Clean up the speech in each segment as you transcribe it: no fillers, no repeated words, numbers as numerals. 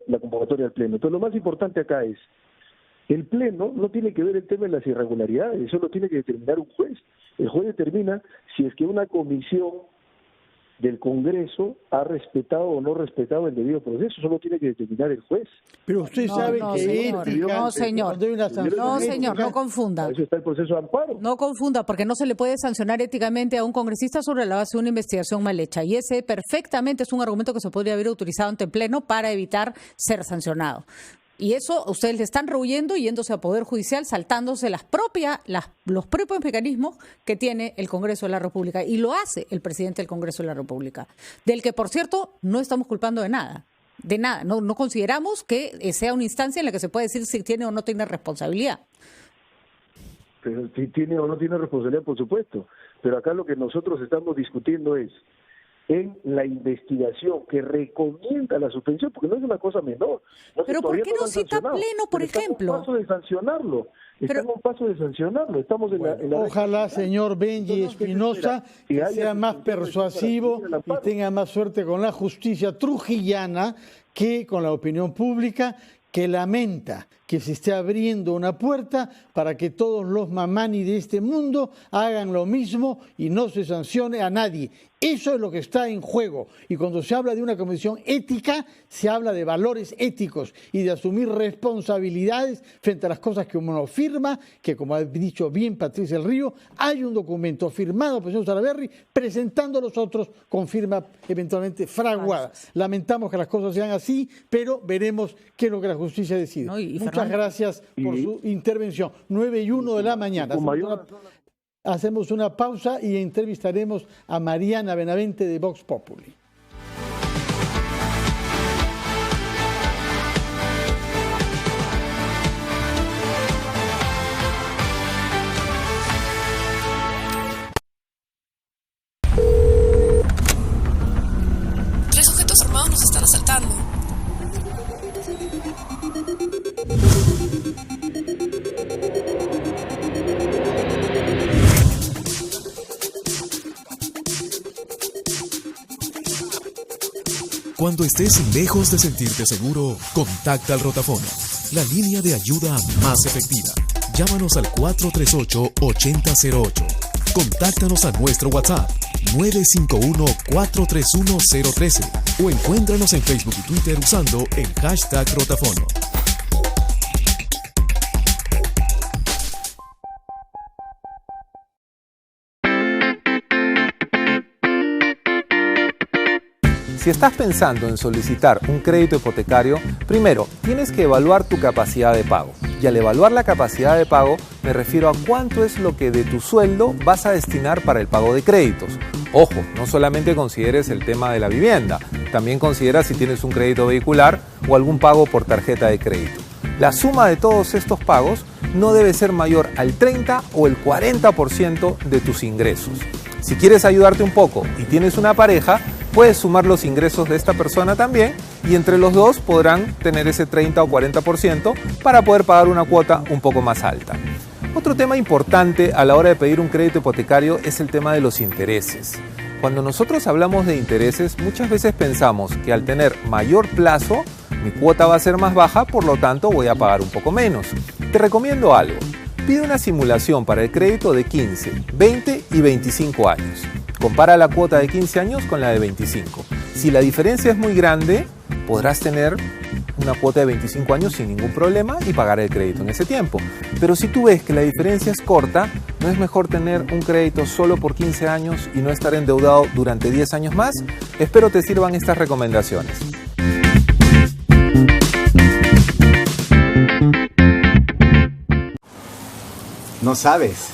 la convocatoria al Pleno. Entonces lo más importante acá es, el Pleno no tiene que ver el tema de las irregularidades, eso lo tiene que determinar un juez. El juez determina si es que una comisión del Congreso ha respetado o no respetado el debido proceso, eso lo tiene que determinar el juez. Pero usted sabe que señor, ética... No, señor. No, señor, no confunda. Eso está el proceso de amparo. No confunda, porque no se le puede sancionar éticamente a un congresista sobre la base de una investigación mal hecha. Y ese perfectamente es un argumento que se podría haber utilizado ante el Pleno para evitar ser sancionado. Y eso ustedes le están rehuyendo, yéndose a Poder Judicial, saltándose los propios mecanismos que tiene el Congreso de la República. Y lo hace el presidente del Congreso de la República, del que, por cierto, no estamos culpando de nada. De nada. No consideramos que sea una instancia en la que se puede decir si tiene o no tiene responsabilidad. Pero si tiene o no tiene responsabilidad, por supuesto. Pero acá lo que nosotros estamos discutiendo es en la investigación que recomienda la suspensión, porque no es una cosa menor. Pero ¿por qué no cita Pleno, por ejemplo? Estamos a un paso de sancionarlo. Estamos a un paso de sancionarlo. Estamos en la Ojalá, señor Benji Espinosa, que sea más persuasivo y tenga más suerte con la justicia trujillana que con la opinión pública, que lamenta que se esté abriendo una puerta para que todos los mamani de este mundo hagan lo mismo y no se sancione a nadie. Eso es lo que está en juego. Y cuando se habla de una comisión ética, se habla de valores éticos y de asumir responsabilidades frente a las cosas que uno firma, que como ha dicho bien Patricia del Río, hay un documento firmado por el señor Salaverry presentando a los otros con firma eventualmente fraguada. Lamentamos que las cosas sean así, pero veremos qué es lo que la justicia decide. No, muchas gracias por su intervención. 9:01 de la mañana. Hacemos una pausa y entrevistaremos a Mariana Benavente de Vox Populi. Tres sujetos armados nos están asaltando. Cuando estés lejos de sentirte seguro, contacta al Rotafono, la línea de ayuda más efectiva. Llámanos al 438-8008. Contáctanos a nuestro WhatsApp 951-431-013 o encuéntranos en Facebook y Twitter usando el hashtag Rotafono. Si estás pensando en solicitar un crédito hipotecario, primero tienes que evaluar tu capacidad de pago. Y al evaluar la capacidad de pago, me refiero a cuánto es lo que de tu sueldo vas a destinar para el pago de créditos. Ojo, no solamente consideres el tema de la vivienda, también considera si tienes un crédito vehicular o algún pago por tarjeta de crédito. La suma de todos estos pagos no debe ser mayor al 30 o el 40% de tus ingresos. Si quieres ayudarte un poco y tienes una pareja, puedes sumar los ingresos de esta persona también y entre los dos podrán tener ese 30 o 40% para poder pagar una cuota un poco más alta. Otro tema importante a la hora de pedir un crédito hipotecario es el tema de los intereses. Cuando nosotros hablamos de intereses, muchas veces pensamos que al tener mayor plazo, mi cuota va a ser más baja, por lo tanto voy a pagar un poco menos. Te recomiendo algo. Pide una simulación para el crédito de 15, 20 y 25 años. Compara la cuota de 15 años con la de 25. Si la diferencia es muy grande, podrás tener una cuota de 25 años sin ningún problema y pagar el crédito en ese tiempo. Pero si tú ves que la diferencia es corta, ¿no es mejor tener un crédito solo por 15 años y no estar endeudado durante 10 años más? Espero te sirvan estas recomendaciones. No sabes.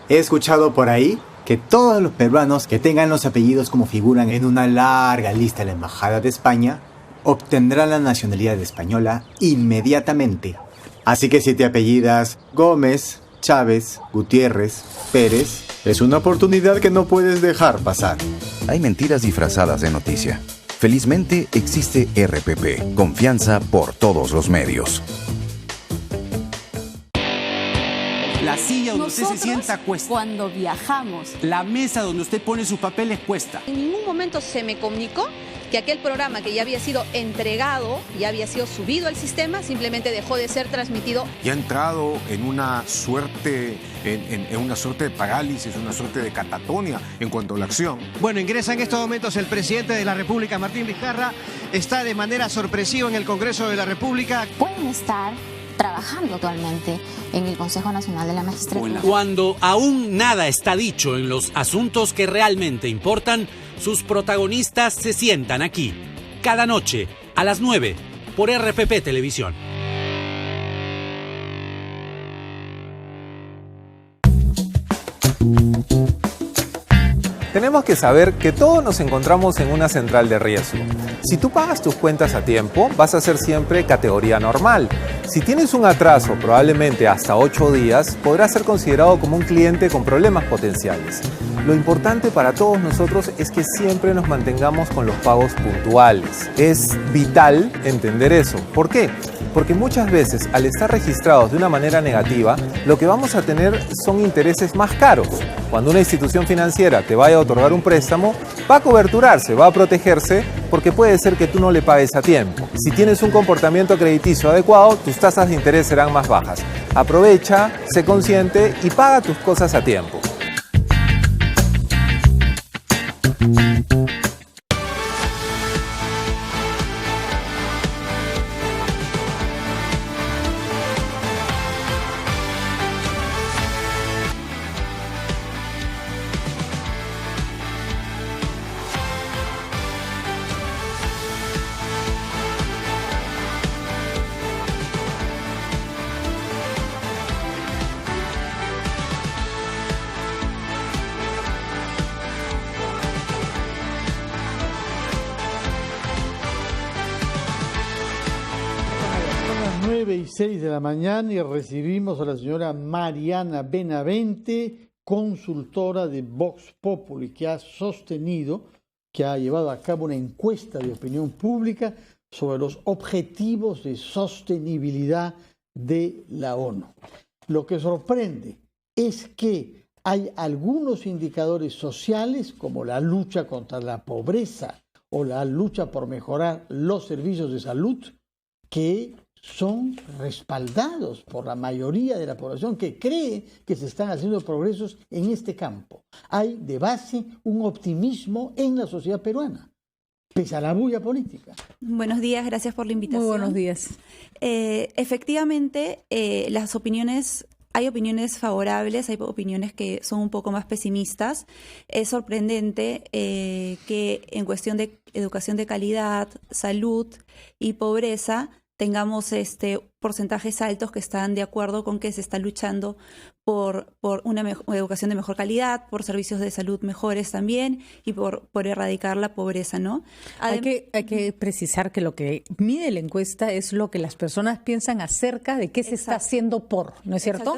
He escuchado por ahí que todos los peruanos que tengan los apellidos como figuran en una larga lista de la Embajada de España obtendrán la nacionalidad española inmediatamente. Así que si te apellidas Gómez, Chávez, Gutiérrez, Pérez, es una oportunidad que no puedes dejar pasar. Hay mentiras disfrazadas de noticia. Felizmente existe RPP, confianza por todos los medios. La silla donde usted se sienta cuesta. Cuando viajamos. La mesa donde usted pone sus papeles cuesta. En ningún momento se me comunicó que aquel programa que ya había sido entregado, ya había sido subido al sistema, simplemente dejó de ser transmitido. Y ha entrado en una suerte, en una suerte de parálisis, una suerte de catatonia en cuanto a la acción. Bueno, ingresa en estos momentos el presidente de la República, Martín Vizcarra, está de manera sorpresiva en el Congreso de la República. Pueden estar trabajando actualmente en el Consejo Nacional de la Magistratura. Cuando aún nada está dicho en los asuntos que realmente importan, sus protagonistas se sientan aquí, cada noche, a las 9, por RPP Televisión. Tenemos que saber que todos nos encontramos en una central de riesgo. Si tú pagas tus cuentas a tiempo, vas a ser siempre categoría normal. Si tienes un atraso, probablemente hasta 8 días, podrás ser considerado como un cliente con problemas potenciales. Lo importante para todos nosotros es que siempre nos mantengamos con los pagos puntuales. Es vital entender eso. ¿Por qué? Porque muchas veces, al estar registrados de una manera negativa, lo que vamos a tener son intereses más caros. Cuando una institución financiera te vaya a otorgar un préstamo, va a coberturarse, va a protegerse, porque puede ser que tú no le pagues a tiempo. Si tienes un comportamiento crediticio adecuado, tus tasas de interés serán más bajas. Aprovecha, sé consciente y paga tus cosas a tiempo. Y 6 de la mañana y recibimos a la señora Mariana Benavente, consultora de Vox Populi, que ha llevado a cabo una encuesta de opinión pública sobre los objetivos de sostenibilidad de la ONU. Lo que sorprende es que hay algunos indicadores sociales, como la lucha contra la pobreza o la lucha por mejorar los servicios de salud, que son respaldados por la mayoría de la población que cree que se están haciendo progresos en este campo. Hay de base un optimismo en la sociedad peruana, pese a la bulla política. Buenos días, gracias por la invitación. Muy buenos días. Efectivamente, hay opiniones favorables, hay opiniones que son un poco más pesimistas. Es sorprendente que en cuestión de educación de calidad, salud y pobreza tengamos porcentajes altos que están de acuerdo con que se está luchando por una educación de mejor calidad, por servicios de salud mejores también y por erradicar la pobreza, ¿no? Hay que precisar que lo que mide la encuesta es lo que las personas piensan acerca de qué se está haciendo ¿no es cierto?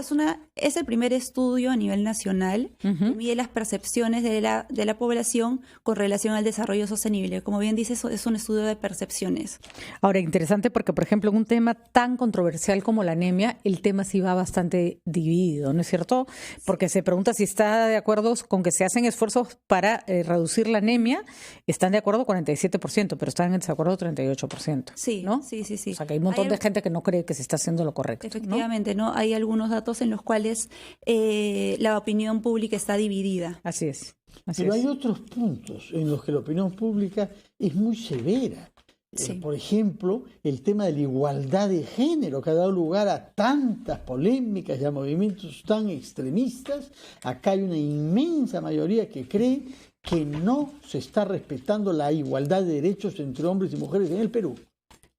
Es el primer estudio a nivel nacional que mide las percepciones de la población con relación al desarrollo sostenible. Como bien dices, es un estudio de percepciones. Ahora, interesante porque, por ejemplo, en un tema tan controversial como la anemia, el tema sí va bastante dividido, ¿no es cierto? Porque se pregunta si está de acuerdo con que se hacen esfuerzos para reducir la anemia. Están de acuerdo 47%, pero están en desacuerdo 38%. Sí, ¿no? Sí. O sea, que hay un montón de gente que no cree que se está haciendo lo correcto. Efectivamente, ¿no? Hay algunos datos en los cuales la opinión pública está dividida. Así es. Pero hay otros puntos en los que la opinión pública es muy severa. Sí. Por ejemplo, el tema de la igualdad de género, que ha dado lugar a tantas polémicas y a movimientos tan extremistas. Acá hay una inmensa mayoría que cree que no se está respetando la igualdad de derechos entre hombres y mujeres en el Perú.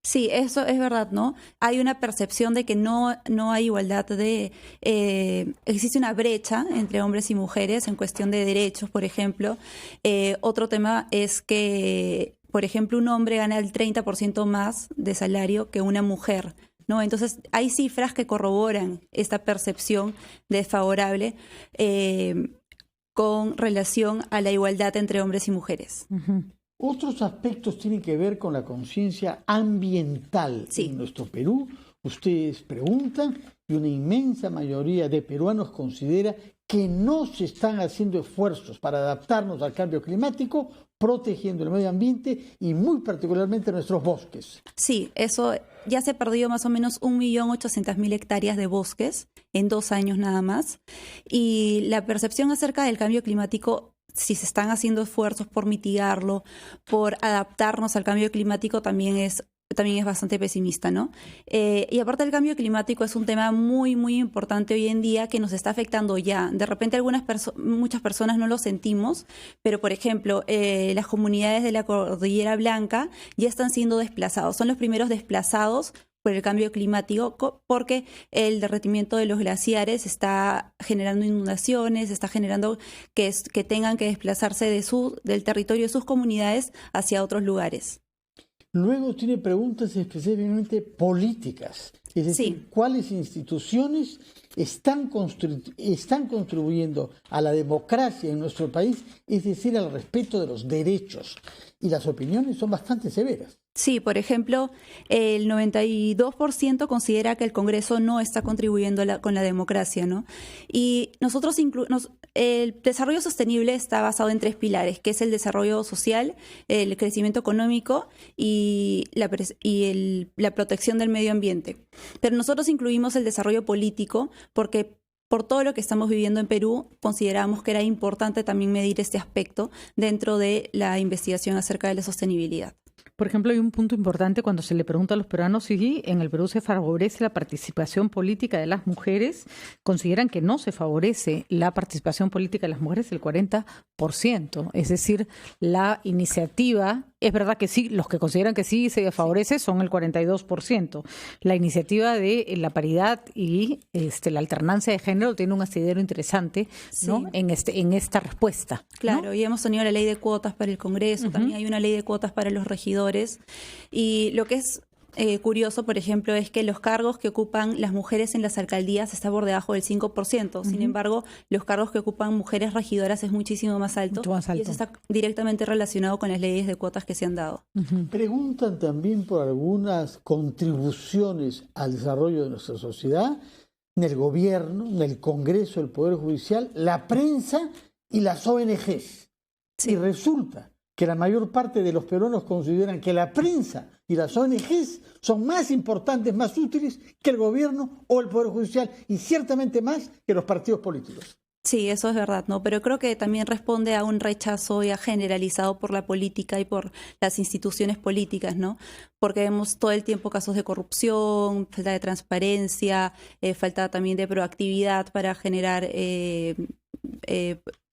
Sí, eso es verdad, ¿no? Hay una percepción de que no hay igualdad existe una brecha entre hombres y mujeres en cuestión de derechos, por ejemplo. Otro tema es que, por ejemplo, un hombre gana el 30% más de salario que una mujer, ¿no? Entonces, hay cifras que corroboran esta percepción desfavorable con relación a la igualdad entre hombres y mujeres. Uh-huh. Otros aspectos tienen que ver con la conciencia ambiental en nuestro Perú. Ustedes preguntan y una inmensa mayoría de peruanos considera que no se están haciendo esfuerzos para adaptarnos al cambio climático, protegiendo el medio ambiente y muy particularmente nuestros bosques. Sí, eso ya se perdió más o menos 1.800.000 hectáreas de bosques en 2 años nada más. Y la percepción acerca del cambio climático, si se están haciendo esfuerzos por mitigarlo, por adaptarnos al cambio climático, también es bastante pesimista, ¿no? Y aparte, el cambio climático es un tema muy, muy importante hoy en día que nos está afectando ya. De repente muchas personas no lo sentimos, pero por ejemplo, las comunidades de la Cordillera Blanca ya están siendo desplazados. Son los primeros desplazados por el cambio climático, porque el derretimiento de los glaciares está generando inundaciones, está generando que tengan que desplazarse del territorio de sus comunidades hacia otros lugares. Luego tiene preguntas específicamente políticas, es decir, ¿cuáles instituciones están contribuyendo a la democracia en nuestro país, es decir, al respeto de los derechos? Y las opiniones son bastante severas. Sí, por ejemplo, el 92% considera que el Congreso no está contribuyendo con la democracia, ¿no? Y nosotros el desarrollo sostenible está basado en 3 pilares, que es el desarrollo social, el crecimiento económico y la protección del medio ambiente. Pero nosotros incluimos el desarrollo político porque por todo lo que estamos viviendo en Perú, consideramos que era importante también medir este aspecto dentro de la investigación acerca de la sostenibilidad. Por ejemplo, hay un punto importante cuando se le pregunta a los peruanos si en el Perú se favorece la participación política de las mujeres. Consideran que no se favorece la participación política de las mujeres el 40%. Es decir, la iniciativa, es verdad que sí, los que consideran que sí se favorece son el 42%. La iniciativa de la paridad y la alternancia de género tiene un asidero interesante, ¿no? En esta respuesta. Claro, ¿no? Y hemos tenido la ley de cuotas para el Congreso, también hay una ley de cuotas para los regidores. Y lo que es curioso, por ejemplo, es que los cargos que ocupan las mujeres en las alcaldías está por debajo del 5%. Sin embargo, los cargos que ocupan mujeres regidoras es muchísimo más alto. Y eso está directamente relacionado con las leyes de cuotas que se han dado. Preguntan también por algunas contribuciones al desarrollo de nuestra sociedad, en el gobierno, en el Congreso, el Poder Judicial, la prensa y las ONGs. Y resulta que la mayor parte de los peruanos consideran que la prensa y las ONGs son más importantes, más útiles que el gobierno o el Poder Judicial y ciertamente más que los partidos políticos. Sí, eso es verdad, ¿no? Pero creo que también responde a un rechazo ya generalizado por la política y por las instituciones políticas, ¿no? Porque vemos todo el tiempo casos de corrupción, falta de transparencia, falta también de proactividad para generar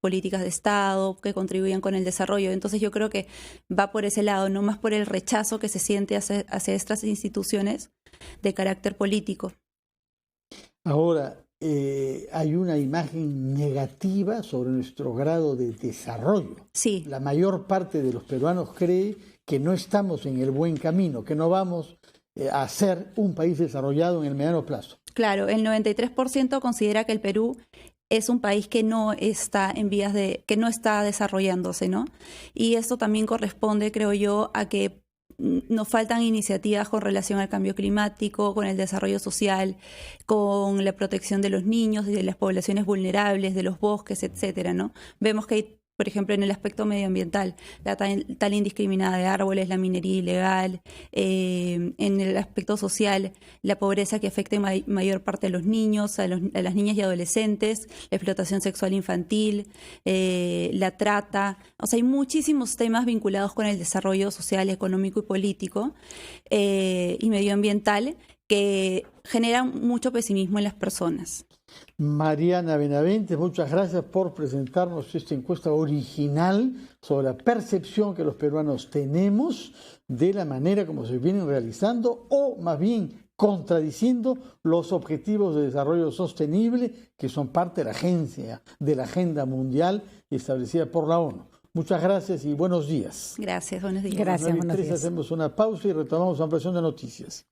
políticas de Estado que contribuyan con el desarrollo. Entonces yo creo que va por ese lado, no más por el rechazo que se siente hacia estas instituciones de carácter político. Ahora, hay una imagen negativa sobre nuestro grado de desarrollo. Sí. La mayor parte de los peruanos cree que no estamos en el buen camino, que no vamos a ser un país desarrollado en el mediano plazo. Claro, el 93% considera que el Perú es un país que no está que no está desarrollándose, ¿no? Y esto también corresponde, creo yo, a que nos faltan iniciativas con relación al cambio climático, con el desarrollo social, con la protección de los niños, de las poblaciones vulnerables, de los bosques, etcétera, ¿no? Vemos que hay, por ejemplo, en el aspecto medioambiental, la tala indiscriminada de árboles, la minería ilegal, en el aspecto social, la pobreza que afecta en mayor parte a los niños, a las niñas y adolescentes, la explotación sexual infantil, la trata. O sea, hay muchísimos temas vinculados con el desarrollo social, económico y político y medioambiental que generan mucho pesimismo en las personas. Mariana Benavente, muchas gracias por presentarnos esta encuesta original sobre la percepción que los peruanos tenemos de la manera como se vienen realizando o más bien contradiciendo los objetivos de desarrollo sostenible que son parte de la agenda mundial establecida por la ONU. Muchas gracias y buenos días. Gracias, buenos días. Gracias, buenos días. Hacemos una pausa y retomamos ampliación de noticias.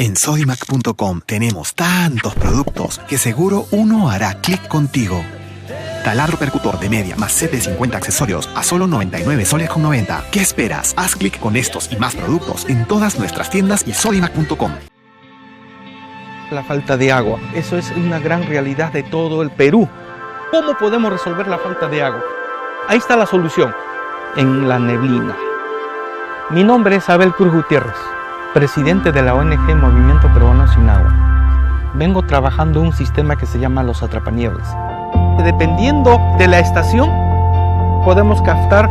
En Sodimac.com tenemos tantos productos que seguro uno hará clic contigo. Taladro percutor de media más set de 50 accesorios a solo 99 soles con 90. ¿Qué esperas? Haz clic con estos y más productos en todas nuestras tiendas y Sodimac.com. La falta de agua, eso es una gran realidad de todo el Perú. ¿Cómo podemos resolver la falta de agua? Ahí está la solución, en la neblina. Mi nombre es Abel Cruz Gutiérrez, presidente de la ONG Movimiento Peruano Sin Agua. Vengo trabajando en un sistema que se llama los atrapanieves. Dependiendo de la estación, podemos captar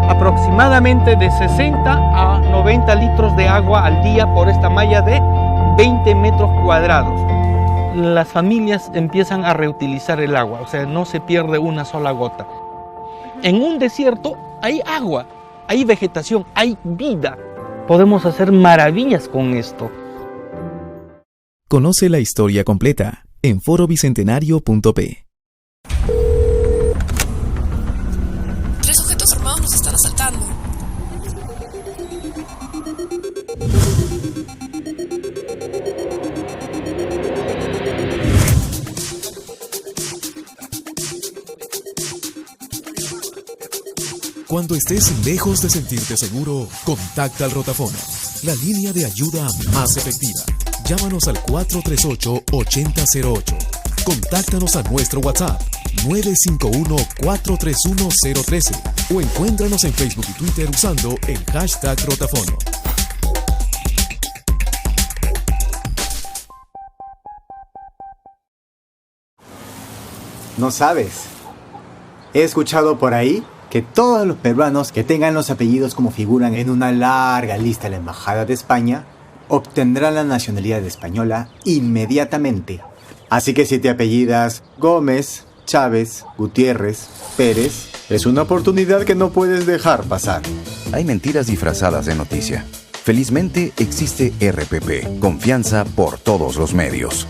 aproximadamente de 60 a 90 litros de agua al día por esta malla de 20 metros cuadrados. Las familias empiezan a reutilizar el agua, o sea, no se pierde una sola gota. En un desierto hay agua, hay vegetación, hay vida. Podemos hacer maravillas con esto. Conoce la historia completa en forobicentenario.p. 3 sujetos armados nos están asaltando. Cuando estés lejos de sentirte seguro, contacta al rotafono, la línea de ayuda más efectiva. Llámanos al 438-8008. Contáctanos a nuestro WhatsApp 951-431-013 o encuéntranos en Facebook y Twitter usando el hashtag rotafono. No sabes. He escuchado por ahí que todos los peruanos que tengan los apellidos como figuran en una larga lista de la Embajada de España obtendrán la nacionalidad española inmediatamente. Así que si te apellidas Gómez, Chávez, Gutiérrez, Pérez, es una oportunidad que no puedes dejar pasar. Hay mentiras disfrazadas de noticia. Felizmente existe RPP, confianza por todos los medios.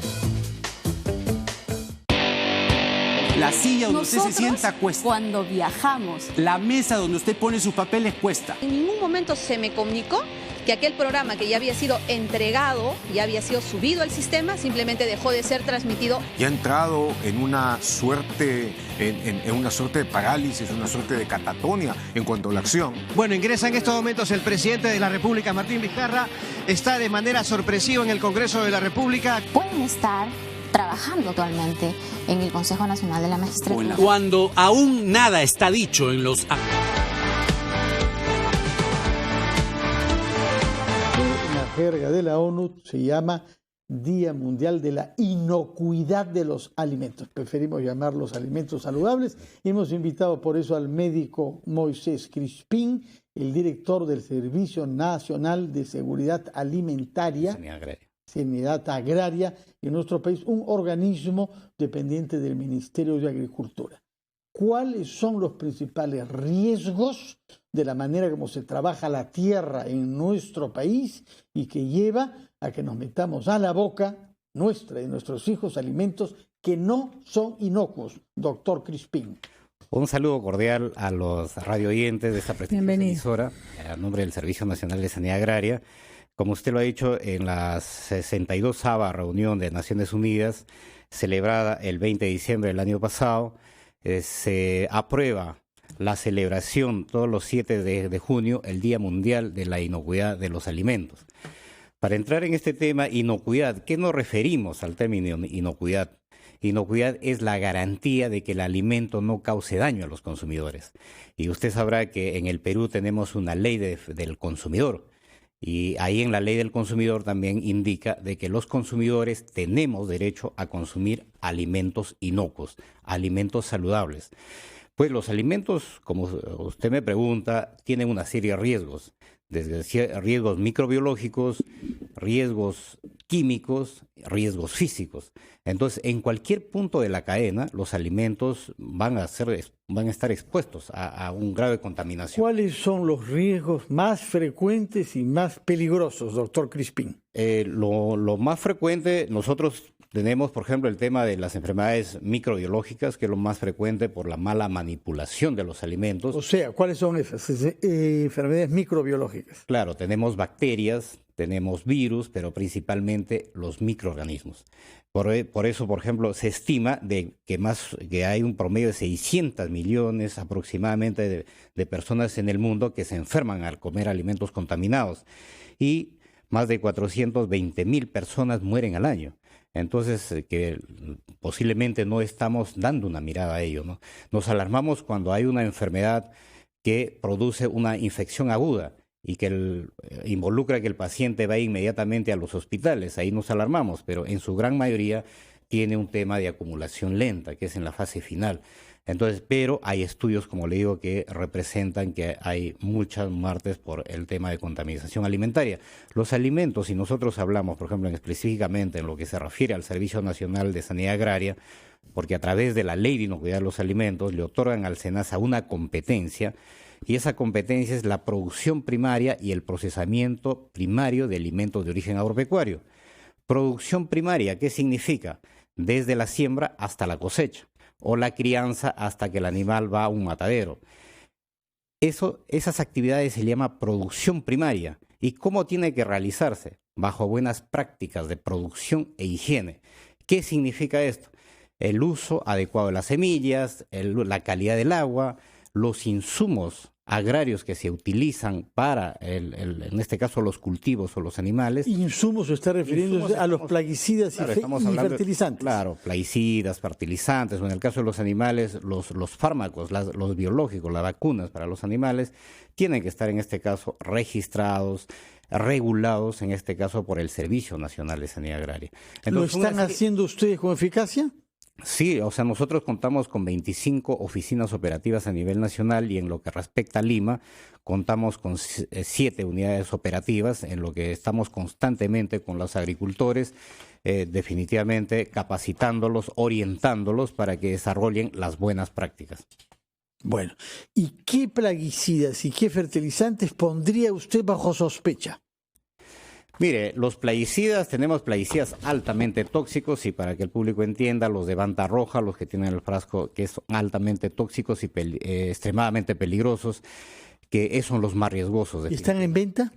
La silla donde usted se sienta cuesta. Cuando viajamos, La mesa donde usted pone sus papeles cuesta. en ningún momento se me comunicó que aquel programa que ya había sido entregado, ya había sido subido al sistema, simplemente dejó de ser transmitido. Y ha entrado en una suerte, en una suerte de parálisis, una suerte de catatonia en cuanto a la acción. Bueno, ingresa en estos momentos el presidente de la República, Martín Vizcarra. Está de manera sorpresiva en el Congreso de la República. Pueden estar trabajando actualmente en el Consejo Nacional de la Magistratura. Cuando aún nada está dicho en los... La jerga de la ONU se llama Día Mundial de la Inocuidad de los Alimentos. Preferimos llamarlos alimentos saludables. Hemos invitado por eso al médico Moisés Crispín, el director del Servicio Nacional de Seguridad Alimentaria, Sanidad Agraria en nuestro país, un organismo dependiente del Ministerio de Agricultura. ¿Cuáles son los principales riesgos de la manera como se trabaja la tierra en nuestro país y que lleva a que nos metamos a la boca nuestra y nuestros hijos alimentos que no son inocuos? Doctor Crispín. Un saludo cordial a los radio oyentes de esta prestigiosa emisora, a nombre del Servicio Nacional de Sanidad Agraria. Como usted lo ha dicho, en la 62ª reunión de Naciones Unidas, celebrada el 20 de diciembre del año pasado, se aprueba la celebración todos los 7 de junio, el Día Mundial de la Inocuidad de los Alimentos. Para entrar en este tema, inocuidad, ¿qué nos referimos al término inocuidad? Inocuidad es la garantía de que el alimento no cause daño a los consumidores. Y usted sabrá que en el Perú tenemos una ley del consumidor. Y ahí en la ley del consumidor también indica de que los consumidores tenemos derecho a consumir alimentos inocuos, alimentos saludables. Pues los alimentos, como usted me pregunta, tienen una serie de riesgos, desde riesgos microbiológicos, riesgos químicos, riesgos físicos. Entonces, en cualquier punto de la cadena, los alimentos van a estar expuestos a un grave contaminación. ¿Cuáles son los riesgos más frecuentes y más peligrosos, doctor Crispín? Lo más frecuente, nosotros Tenemos, por ejemplo, el tema de las enfermedades microbiológicas, que es lo más frecuente por la mala manipulación de los alimentos. O sea, ¿cuáles son esas enfermedades microbiológicas? Claro, tenemos bacterias, tenemos virus, pero principalmente los microorganismos. Por eso, por ejemplo, se estima que hay un promedio de 600 millones aproximadamente de personas en el mundo que se enferman al comer alimentos contaminados y más de 420.000 personas mueren al año. Entonces, que posiblemente no estamos dando una mirada a ello, ¿no? Nos alarmamos cuando hay una enfermedad que produce una infección aguda y que involucra que el paciente va inmediatamente a los hospitales. Ahí nos alarmamos, pero en su gran mayoría tiene un tema de acumulación lenta, que es en la fase final. Entonces, pero hay estudios, como le digo, que representan que hay muchas muertes por el tema de contaminación alimentaria. Los alimentos, si nosotros hablamos, por ejemplo, específicamente en lo que se refiere al Servicio Nacional de Sanidad Agraria, porque a través de la Ley de Inocuidad de los Alimentos le otorgan al SENASA una competencia, y esa competencia es la producción primaria y el procesamiento primario de alimentos de origen agropecuario. Producción primaria, ¿qué significa? Desde la siembra hasta la cosecha, o la crianza hasta que el animal va a un matadero. Esas actividades se llama producción primaria. ¿Y cómo tiene que realizarse? Bajo buenas prácticas de producción e higiene. ¿Qué significa esto? El uso adecuado de las semillas, la calidad del agua, los insumos agrarios que se utilizan para, en este caso, los cultivos o los animales. Insumos, se está refiriendo a los plaguicidas y fertilizantes. Claro, plaguicidas, fertilizantes, o en el caso de los animales, los fármacos, los biológicos, las vacunas para los animales, tienen que estar en este caso registrados, regulados, en este caso por el Servicio Nacional de Sanidad Agraria. Entonces, ¿lo están haciendo ustedes con eficacia? Sí, o sea, nosotros contamos con 25 oficinas operativas a nivel nacional y en lo que respecta a Lima, contamos con 7 unidades operativas, en lo que estamos constantemente con los agricultores, definitivamente capacitándolos, orientándolos para que desarrollen las buenas prácticas. Bueno, ¿y qué plaguicidas y qué fertilizantes pondría usted bajo sospecha? Mire, los plaguicidas, tenemos plaguicidas altamente tóxicos y para que el público entienda, los de banda roja, los que tienen el frasco, que son altamente tóxicos y extremadamente peligrosos, que son los más riesgosos. ¿Y están en venta?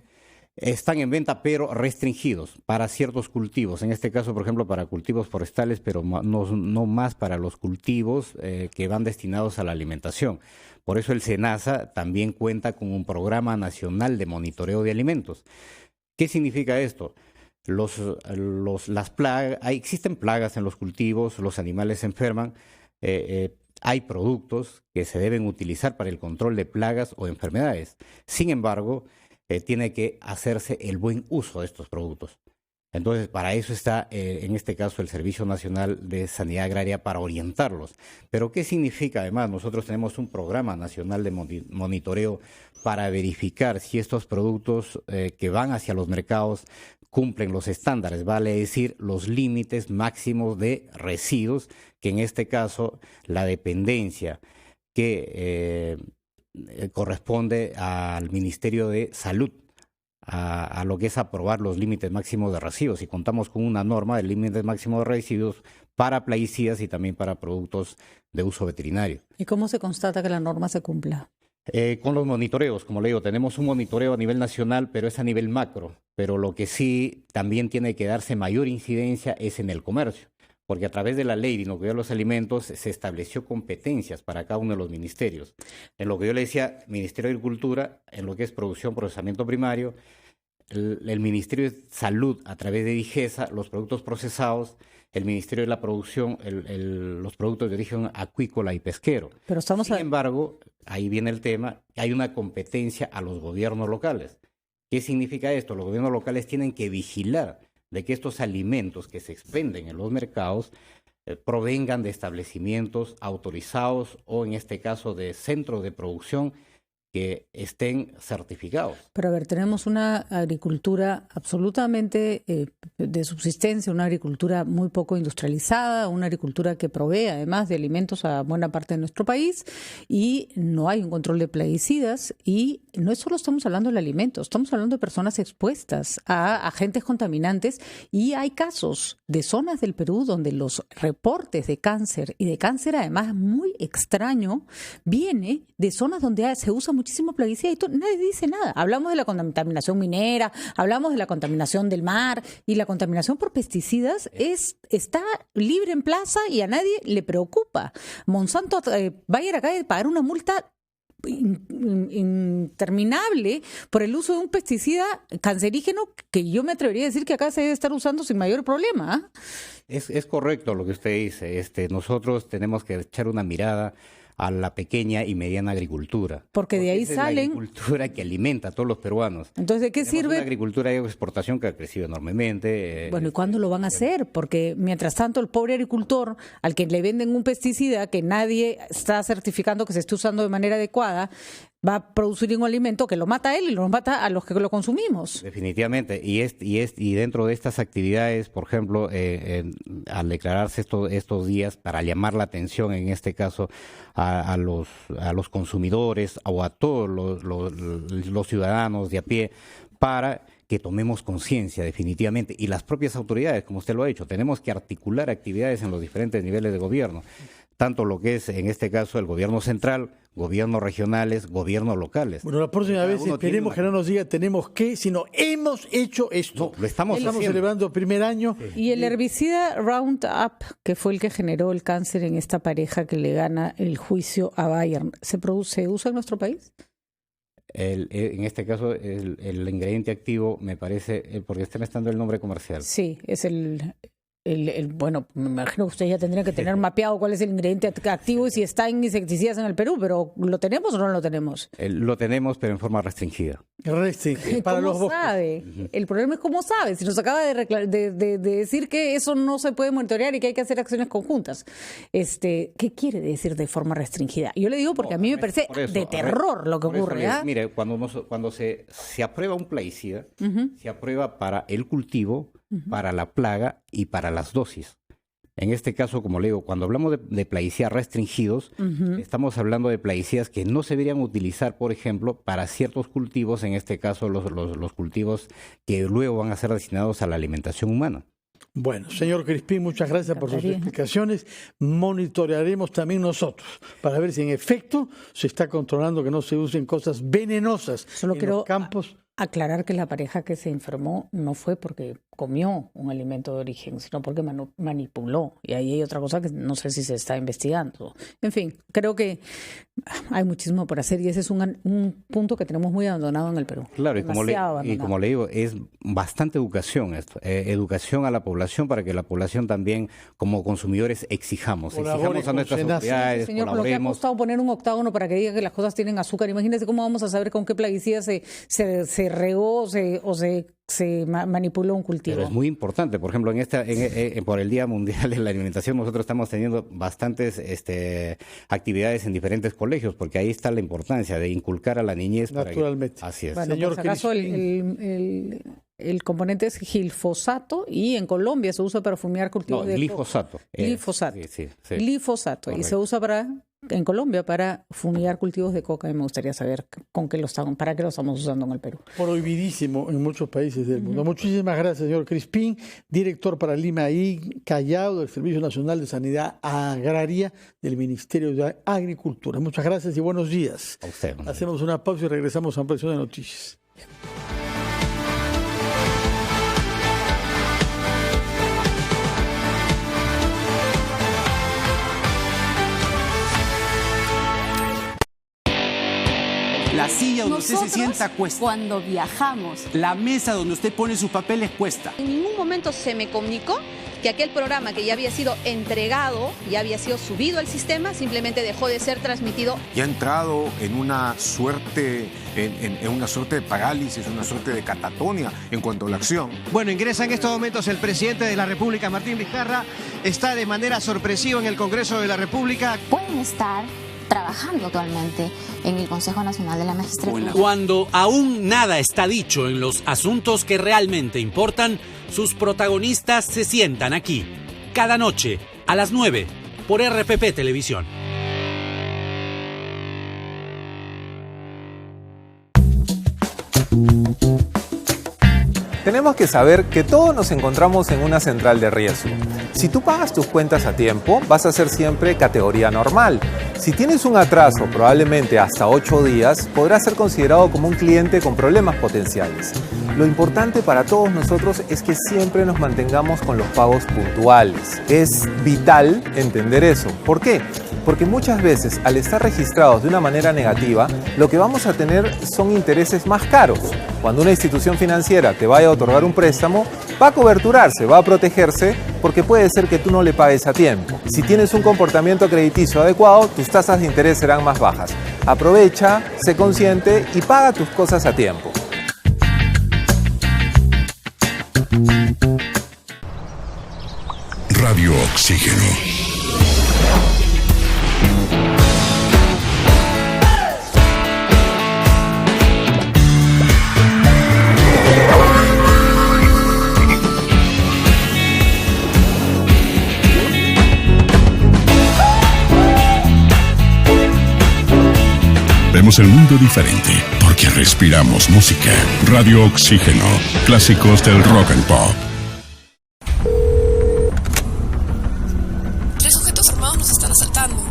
Están en venta, pero restringidos para ciertos cultivos. En este caso, por ejemplo, para cultivos forestales, pero no más para los cultivos que van destinados a la alimentación. Por eso el SENASA también cuenta con un programa nacional de monitoreo de alimentos. ¿Qué significa esto? Las plagas, existen plagas en los cultivos, los animales se enferman, hay productos que se deben utilizar para el control de plagas o enfermedades. Sin embargo, tiene que hacerse el buen uso de estos productos. Entonces, para eso está, en este caso, el Servicio Nacional de Sanidad Agraria para orientarlos. Pero, ¿qué significa? Además, nosotros tenemos un programa nacional de monitoreo para verificar si estos productos que van hacia los mercados cumplen los estándares, vale decir, los límites máximos de residuos, que en este caso, la dependencia que corresponde al Ministerio de Salud, a lo que es aprobar los límites máximos de residuos, y contamos con una norma de límites máximos de residuos para plaguicidas y también para productos de uso veterinario. ¿Y cómo se constata que la norma se cumpla? Con los monitoreos, como le digo, tenemos un monitoreo a nivel nacional, pero es a nivel macro, pero lo que sí también tiene que darse mayor incidencia es en el comercio, porque a través de la Ley de Inocuidad de los Alimentos se estableció competencias para cada uno de los ministerios. En lo que yo le decía, Ministerio de Agricultura, en lo que es producción, procesamiento primario, el Ministerio de Salud a través de DIGESA, los productos procesados, el Ministerio de la Producción, los productos de origen acuícola y pesquero. Pero Sin embargo, ahí viene el tema, hay una competencia a los gobiernos locales. ¿Qué significa esto? Los gobiernos locales tienen que vigilar de que estos alimentos que se expenden en los mercados provengan de establecimientos autorizados o, en este caso, de centros de producción que estén certificados. Pero a ver, tenemos una agricultura absolutamente de subsistencia, una agricultura muy poco industrializada, una agricultura que provee además de alimentos a buena parte de nuestro país, y no hay un control de plaguicidas, y no es solo estamos hablando del alimento, estamos hablando de personas expuestas a agentes contaminantes, y hay casos de zonas del Perú donde los reportes de cáncer, y de cáncer además muy extraño, viene de zonas donde se usa muchísimo plaguicida y nadie dice nada. Hablamos de la contaminación minera, hablamos de la contaminación del mar, y la contaminación por pesticidas está libre en plaza y a nadie le preocupa. Monsanto va a ir acá a pagar una multa interminable por el uso de un pesticida cancerígeno que yo me atrevería a decir que acá se debe estar usando sin mayor problema. Es correcto lo que usted dice. Nosotros tenemos que echar una mirada a la pequeña y mediana agricultura. Porque de ahí esa salen... es la agricultura que alimenta a todos los peruanos. Entonces, ¿de qué sirve? Una agricultura de exportación que ha crecido enormemente. Bueno, ¿y cuándo lo van a hacer? Porque mientras tanto el pobre agricultor al que le venden un pesticida que nadie está certificando que se esté usando de manera adecuada, va a producir un alimento que lo mata a él y lo mata a los que lo consumimos. Definitivamente. Y dentro de estas actividades, por ejemplo, al declararse estos días para llamar la atención, en este caso, a los consumidores o a todos los ciudadanos de a pie, para que tomemos conciencia definitivamente. Y las propias autoridades, como usted lo ha hecho, tenemos que articular actividades en los diferentes niveles de gobierno. Tanto lo que es, en este caso, el gobierno central, gobiernos regionales, gobiernos locales. Bueno, la próxima vez esperemos que no nos diga tenemos que, sino hemos hecho esto. No, lo estamos celebrando el primer año. Sí. Y el herbicida Roundup, que fue el que generó el cáncer en esta pareja que le gana el juicio a Bayern, ¿se usa en nuestro país? En este caso, el ingrediente activo, me parece, porque está estando el nombre comercial. Sí, es bueno, me imagino que ustedes ya tendrían que tener mapeado cuál es el ingrediente activo y si está en insecticidas en el Perú, pero ¿lo tenemos o no lo tenemos? Lo tenemos, pero en forma restringida. Para los bosques. Sabe? El problema es cómo sabe. Si nos acaba de decir que eso no se puede monitorear y que hay que hacer acciones conjuntas. ¿Qué quiere decir de forma restringida? Yo le digo porque a mí me parece de terror lo que ocurre. Mire, cuando se aprueba un plaguicida, se aprueba para el cultivo, para la plaga y para las dosis. En este caso, como le digo, cuando hablamos de plaguicidas restringidos, estamos hablando de plaguicidas que no se deberían utilizar, por ejemplo, para ciertos cultivos, en este caso los cultivos que luego van a ser destinados a la alimentación humana. Bueno, señor Crispín, muchas gracias por sus explicaciones. Monitorearemos también nosotros para ver si en efecto se está controlando que no se usen cosas venenosas en los campos. Aclarar que la pareja que se enfermó no fue porque comió un alimento de origen, sino porque manipuló. Y ahí hay otra cosa que no sé si se está investigando. En fin, creo que hay muchísimo por hacer y ese es un punto que tenemos muy abandonado en el Perú. Claro, y como le digo, es bastante educación esto. Educación a la población para que la población también, como consumidores, exijamos a nuestras autoridades. Señor, por lo que ha costado poner un octágono para que diga que las cosas tienen azúcar. Imagínese cómo vamos a saber con qué plaguicida se regó o se manipuló un cultivo. Pero es muy importante. Por ejemplo, por el Día Mundial de la Alimentación, nosotros estamos teniendo bastantes actividades en diferentes colegios, porque ahí está la importancia de inculcar a la niñez. Naturalmente. Así es. Bueno, señor, por si acaso el componente es glifosato y en Colombia se usa para fumigar cultivos de glifosato. Glifosato. Sí. Glifosato. Correcto. Y se usa en Colombia para fumigar cultivos de coca y me gustaría saber para qué lo estamos usando en el Perú. Prohibidísimo en muchos países del mundo. Muchísimas gracias, señor Crispín, director para Lima y Callao del Servicio Nacional de Sanidad Agraria del Ministerio de Agricultura. Muchas gracias y buenos días. A usted. Hacemos una pausa y regresamos a Ampliación de Noticias. La silla donde usted se sienta cuesta. Cuando viajamos. La mesa donde usted pone sus papeles cuesta. En ningún momento se me comunicó que aquel programa que ya había sido entregado, ya había sido subido al sistema, simplemente dejó de ser transmitido. Y ha entrado en una suerte, en una suerte de parálisis, una suerte de catatonia en cuanto a la acción. Bueno, ingresa en estos momentos el presidente de la República, Martín Vizcarra. Está de manera sorpresiva en el Congreso de la República. Pueden estar trabajando actualmente en el Consejo Nacional de la Magistratura. Cuando aún nada está dicho en los asuntos que realmente importan, sus protagonistas se sientan aquí, cada noche a las 9 por RPP Televisión. Tenemos que saber que todos nos encontramos en una central de riesgo. Si tú pagas tus cuentas a tiempo, vas a ser siempre categoría normal. Si tienes un atraso, probablemente hasta 8 días, podrás ser considerado como un cliente con problemas potenciales. Lo importante para todos nosotros es que siempre nos mantengamos con los pagos puntuales. Es vital entender eso. ¿Por qué? Porque muchas veces, al estar registrados de una manera negativa, lo que vamos a tener son intereses más caros. Cuando una institución financiera te vaya a otorgar un préstamo, va a coberturarse, va a protegerse, porque puede ser que tú no le pagues a tiempo. Si tienes un comportamiento crediticio adecuado, tus tasas de interés serán más bajas. Aprovecha, sé consciente y paga tus cosas a tiempo. Radio Oxígeno. Vemos el mundo diferente porque respiramos música. Radio Oxígeno, clásicos del rock and pop. 3 sujetos armados nos están asaltando.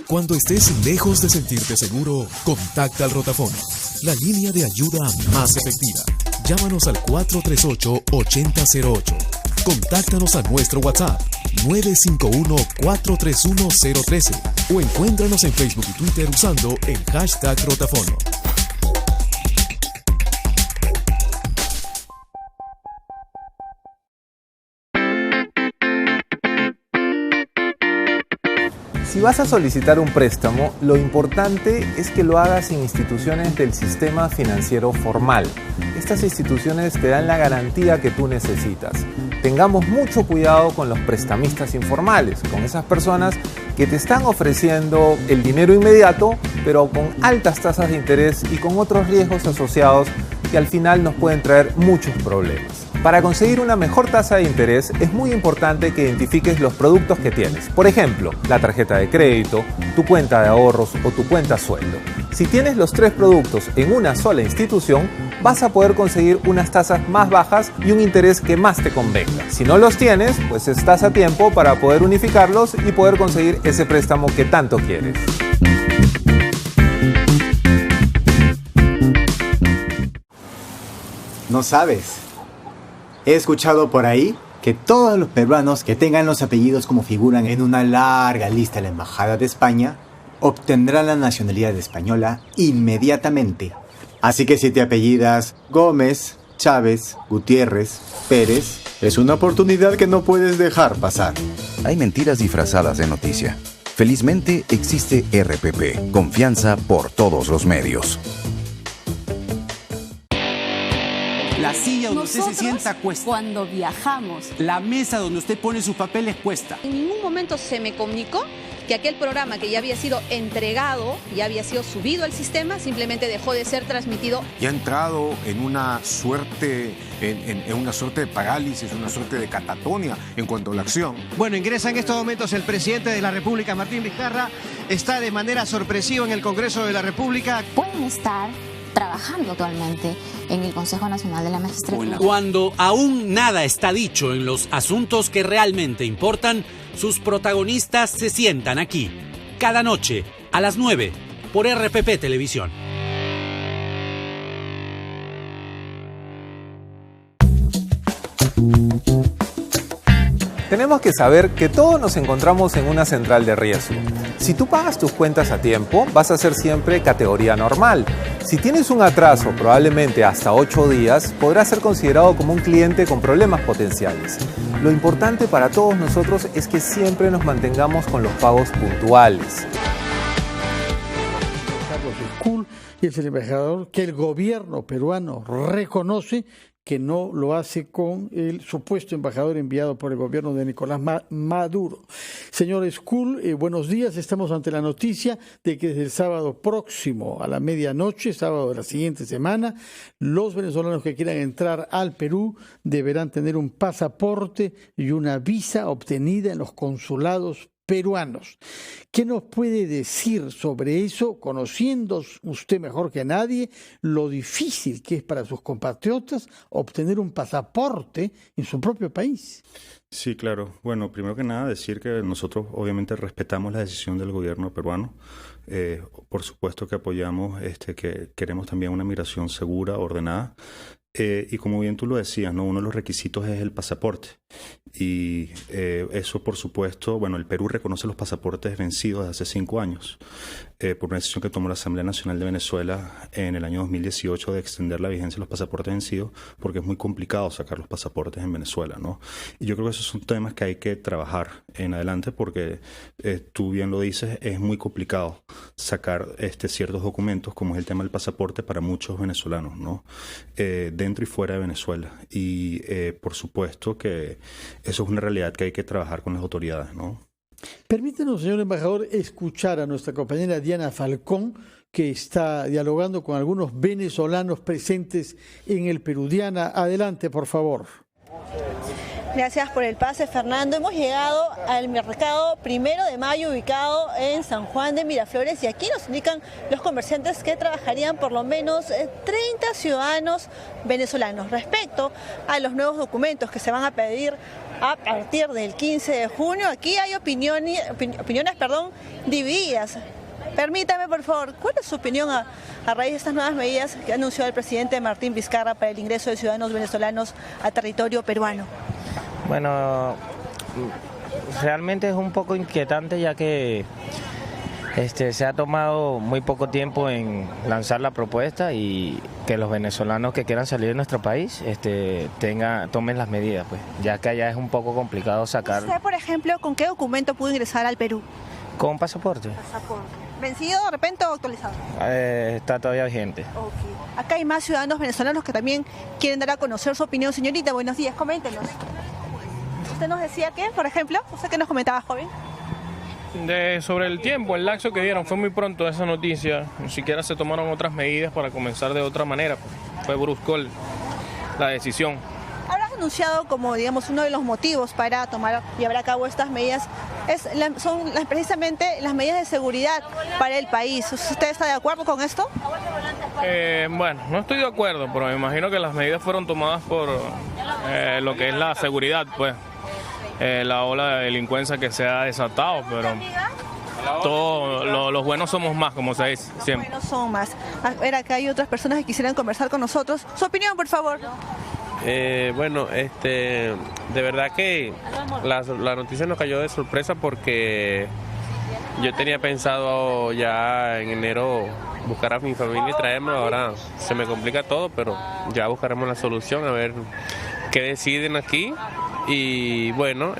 Cuando estés lejos de sentirte seguro, contacta al rotafono, la línea de ayuda más efectiva. Llámanos al 438-8008. Contáctanos a nuestro WhatsApp 951-431-013 o encuéntranos en Facebook y Twitter usando el hashtag rotafono. Si vas a solicitar un préstamo, lo importante es que lo hagas en instituciones del sistema financiero formal. Estas instituciones te dan la garantía que tú necesitas. Tengamos mucho cuidado con los prestamistas informales, con esas personas que te están ofreciendo el dinero inmediato, pero con altas tasas de interés y con otros riesgos asociados que al final nos pueden traer muchos problemas. Para conseguir una mejor tasa de interés es muy importante que identifiques los productos que tienes. Por ejemplo, la tarjeta de crédito, tu cuenta de ahorros o tu cuenta sueldo. Si tienes los 3 productos en una sola institución, vas a poder conseguir unas tasas más bajas y un interés que más te convenga. Si no los tienes, pues estás a tiempo para poder unificarlos y poder conseguir ese préstamo que tanto quieres. No sabes. He escuchado por ahí que todos los peruanos que tengan los apellidos como figuran en una larga lista de la Embajada de España obtendrán la nacionalidad española inmediatamente. Así que si te apellidas Gómez, Chávez, Gutiérrez, Pérez, es una oportunidad que no puedes dejar pasar. Hay mentiras disfrazadas de noticia. Felizmente existe RPP, confianza por todos los medios. La silla donde usted se sienta cuesta. Cuando viajamos. La mesa donde usted pone sus papeles cuesta. En ningún momento se me comunicó que aquel programa que ya había sido entregado, ya había sido subido al sistema, simplemente dejó de ser transmitido. Y ha entrado en una suerte, en una suerte de parálisis, una suerte de catatonia en cuanto a la acción. Bueno, ingresa en estos momentos el presidente de la República, Martín Vizcarra. Está de manera sorpresiva en el Congreso de la República. Pueden estar trabajando actualmente en el Consejo Nacional de la Magistratura. Cuando aún nada está dicho en los asuntos que realmente importan, sus protagonistas se sientan aquí, cada noche a las 9 por RPP Televisión. Tenemos que saber que todos nos encontramos en una central de riesgo. Si tú pagas tus cuentas a tiempo, vas a ser siempre categoría normal. Si tienes un atraso, probablemente hasta 8 días, podrás ser considerado como un cliente con problemas potenciales. Lo importante para todos nosotros es que siempre nos mantengamos con los pagos puntuales. Carlos Escul, y es el embajador que el gobierno peruano reconoce que no lo hace con el supuesto embajador enviado por el gobierno de Nicolás Maduro. Señor Escul, buenos días. Estamos ante la noticia de que desde el sábado próximo a la medianoche, sábado de la siguiente semana, los venezolanos que quieran entrar al Perú deberán tener un pasaporte y una visa obtenida en los consulados peruanos. ¿Qué nos puede decir sobre eso, conociendo usted mejor que nadie lo difícil que es para sus compatriotas obtener un pasaporte en su propio país? Sí, claro. Bueno, primero que nada decir que nosotros obviamente respetamos la decisión del gobierno peruano. Por supuesto que apoyamos, que queremos también una migración segura, ordenada. Y como bien tú lo decías, ¿no? Uno de los requisitos es el pasaporte. Y eso, por supuesto, bueno, el Perú reconoce los pasaportes vencidos desde hace 5 años por una decisión que tomó la Asamblea Nacional de Venezuela en el año 2018 de extender la vigencia de los pasaportes vencidos, porque es muy complicado sacar los pasaportes en Venezuela, ¿no? Y yo creo que esos son temas que hay que trabajar en adelante porque tú bien lo dices, es muy complicado sacar ciertos documentos, como es el tema del pasaporte para muchos venezolanos, ¿no? Dentro y fuera de Venezuela. Y por supuesto que eso es una realidad que hay que trabajar con las autoridades, ¿no? Permítanos, señor embajador, escuchar a nuestra compañera Diana Falcón, que está dialogando con algunos venezolanos presentes en el Perú. Diana, adelante, por favor. Gracias por el pase, Fernando. Hemos llegado al mercado 1 de Mayo, ubicado en San Juan de Miraflores, y aquí nos indican los comerciantes que trabajarían por lo menos 30 ciudadanos venezolanos. Respecto a los nuevos documentos que se van a pedir a partir del 15 de junio, aquí hay opiniones divididas. Permítame, por favor, ¿cuál es su opinión a raíz de estas nuevas medidas que ha anunciado el presidente Martín Vizcarra para el ingreso de ciudadanos venezolanos a territorio peruano? Bueno, realmente es un poco inquietante, ya que se ha tomado muy poco tiempo en lanzar la propuesta y que los venezolanos que quieran salir de nuestro país tomen las medidas, pues, ya que allá es un poco complicado sacar. ¿Usted, por ejemplo, con qué documento pudo ingresar al Perú? Con pasaporte. ¿Vencido de repente o actualizado? Está todavía vigente. Okay. Acá hay más ciudadanos venezolanos que también quieren dar a conocer su opinión. Señorita, buenos días, coméntenos. ¿Usted nos decía qué, por ejemplo? ¿Usted qué nos comentaba, joven? Sobre el tiempo, el lapso que dieron, fue muy pronto esa noticia. Ni siquiera se tomaron otras medidas para comenzar de otra manera. Fue brusco la decisión. Habrás anunciado como, digamos, uno de los motivos para tomar y llevar a cabo estas medidas son precisamente las medidas de seguridad para el país. ¿Usted está de acuerdo con esto? Bueno, no estoy de acuerdo, pero me imagino que las medidas fueron tomadas por lo que es la seguridad, pues. La ola de delincuencia que se ha desatado, pero todos los buenos somos más, como se dice siempre. Los buenos son más. A ver, acá hay otras personas que quisieran conversar con nosotros. Su opinión, por favor. Bueno, de verdad que la noticia nos cayó de sorpresa porque yo tenía pensado ya en enero buscar a mi familia y traerme. Ahora se me complica todo, pero ya buscaremos la solución, a ver qué deciden aquí. Y bueno,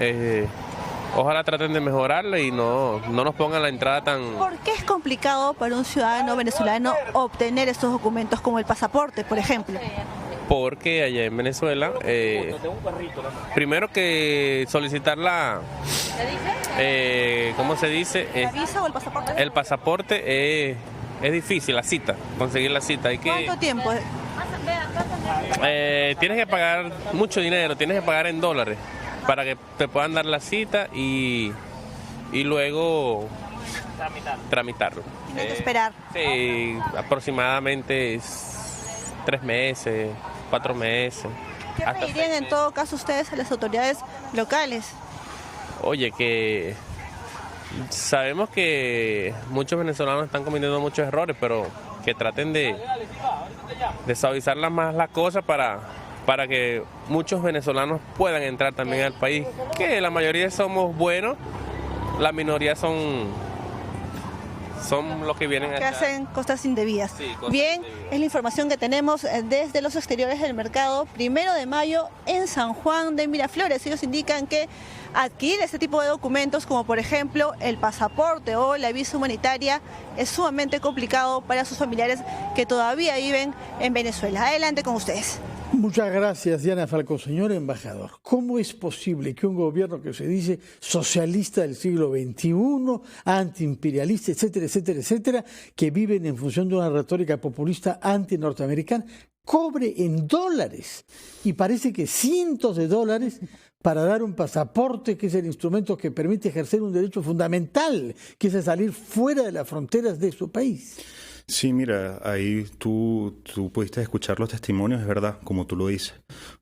ojalá traten de mejorarla y no nos pongan la entrada tan... ¿Por qué es complicado para un ciudadano venezolano obtener estos documentos como el pasaporte, por ejemplo? Porque allá en Venezuela, primero que solicitar ¿cómo se dice? ¿La visa o el pasaporte? El pasaporte es difícil, la cita, conseguir la cita. ¿Cuánto tiempo? Tienes que pagar mucho dinero, tienes que pagar en dólares para que te puedan dar la cita y luego tramitarlo. Tienes que esperar. Sí, aproximadamente 3 meses, 4 meses. ¿Qué pedirían en todo caso ustedes a las autoridades locales? Oye, que sabemos que muchos venezolanos están cometiendo muchos errores, pero que traten de suavizar más las cosas para que muchos venezolanos puedan entrar también al país, que la mayoría somos buenos, la minoría son son los que vienen que hacen cosas indebidas. Sí, cosas Bien, indebidas. es la información que tenemos desde los exteriores del mercado 1 de mayo en San Juan de Miraflores. Ellos indican que adquirir este tipo de documentos, como por ejemplo el pasaporte o la visa humanitaria, es sumamente complicado para sus familiares que todavía viven en Venezuela. Adelante con ustedes. Muchas gracias, Diana Falcón. Señor embajador, ¿cómo es posible que un gobierno que se dice socialista del siglo XXI, antiimperialista, etcétera, etcétera, etcétera, que viven en función de una retórica populista anti-norteamericana, cobre en dólares? Y parece que cientos de dólares para dar un pasaporte, que es el instrumento que permite ejercer un derecho fundamental, que es salir fuera de las fronteras de su país. Sí, mira, ahí tú pudiste escuchar los testimonios, es verdad, como tú lo dices.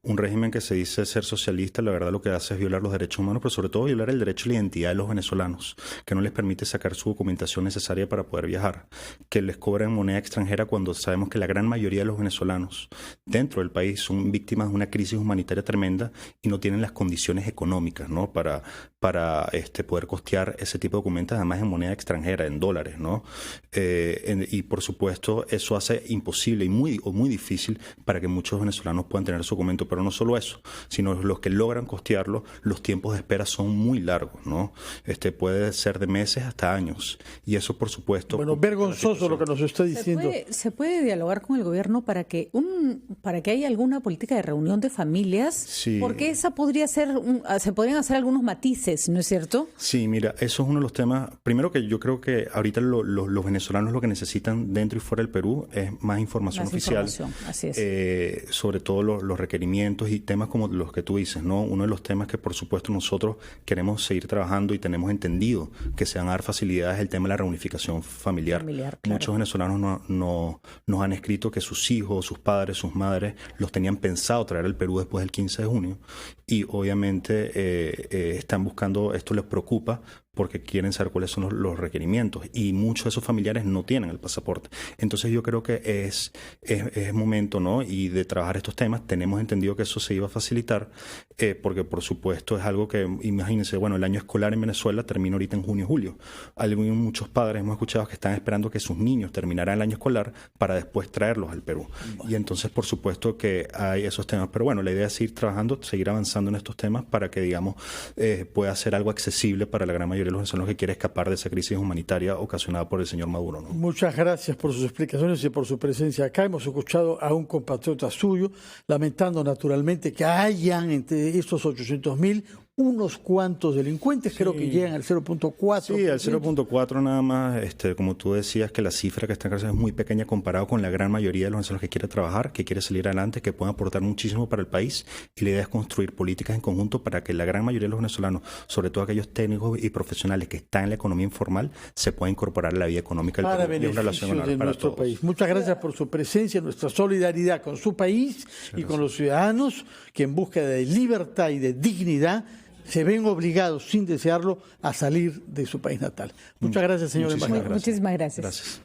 Un régimen que se dice ser socialista, la verdad lo que hace es violar los derechos humanos, pero sobre todo violar el derecho a la identidad de los venezolanos, que no les permite sacar su documentación necesaria para poder viajar, que les cobran moneda extranjera cuando sabemos que la gran mayoría de los venezolanos dentro del país son víctimas de una crisis humanitaria tremenda y no tienen las condiciones económicas, ¿no? para poder costear ese tipo de documentos, además en moneda extranjera, en dólares, ¿no? Y por supuesto eso hace imposible y muy difícil para que muchos venezolanos puedan tener su documento, pero no solo eso, sino los que logran costearlo, los tiempos de espera son muy largos, ¿no? Puede ser de meses hasta años, y eso por supuesto... Bueno, vergonzoso lo que nos está diciendo. ¿Se puede dialogar con el gobierno para que haya alguna política de reunión de familias? Sí. Porque esa podría ser, se podrían hacer algunos matices, ¿no es cierto? Sí, mira, eso es uno de los temas. Primero, que yo creo que ahorita los venezolanos lo que necesitan dentro y fuera del Perú es más información oficial. Así es. Sobre todo los requerimientos y temas como los que tú dices, ¿no? Uno de los temas que por supuesto nosotros queremos seguir trabajando y tenemos entendido que se van a dar facilidades es el tema de la reunificación familiar. Claro. Muchos venezolanos nos han escrito que sus hijos, sus padres, sus madres los tenían pensado traer al Perú después del 15 de junio y obviamente están buscando, esto les preocupa porque quieren saber cuáles son los requerimientos y muchos de esos familiares no tienen el pasaporte. Entonces yo creo que es momento, ¿no? Y de trabajar estos temas, tenemos entendido que eso se iba a facilitar porque por supuesto es algo que, imagínense, bueno, el año escolar en Venezuela termina ahorita en junio, julio. Muchos padres hemos escuchado que están esperando que sus niños terminaran el año escolar para después traerlos al Perú. Y entonces por supuesto que hay esos temas, pero bueno, la idea es seguir trabajando, seguir avanzando en estos temas para que, digamos, pueda ser algo accesible para la gran mayoría de los venezolanos que quieren escapar de esa crisis humanitaria ocasionada por el señor Maduro, ¿no? Muchas gracias por sus explicaciones y por su presencia acá. Hemos escuchado a un compatriota suyo lamentando naturalmente que hayan entre estos 800.000 unos cuantos delincuentes, creo que llegan al 0.4%. Sí, al 0.4 nada más, como tú decías, que la cifra que está en cárcel es muy pequeña comparado con la gran mayoría de los venezolanos que quiere trabajar, que quiere salir adelante, que pueden aportar muchísimo para el país, y la idea es construir políticas en conjunto para que la gran mayoría de los venezolanos, sobre todo aquellos técnicos y profesionales que están en la economía informal, se puedan incorporar a la vida económica del para Perú, beneficio de nuestro país. Muchas gracias por su presencia, nuestra solidaridad con su país y con los ciudadanos que en búsqueda de libertad y de dignidad se ven obligados, sin desearlo, a salir de su país natal. Muchas gracias, señor embajador. Muchísimas gracias. Gracias.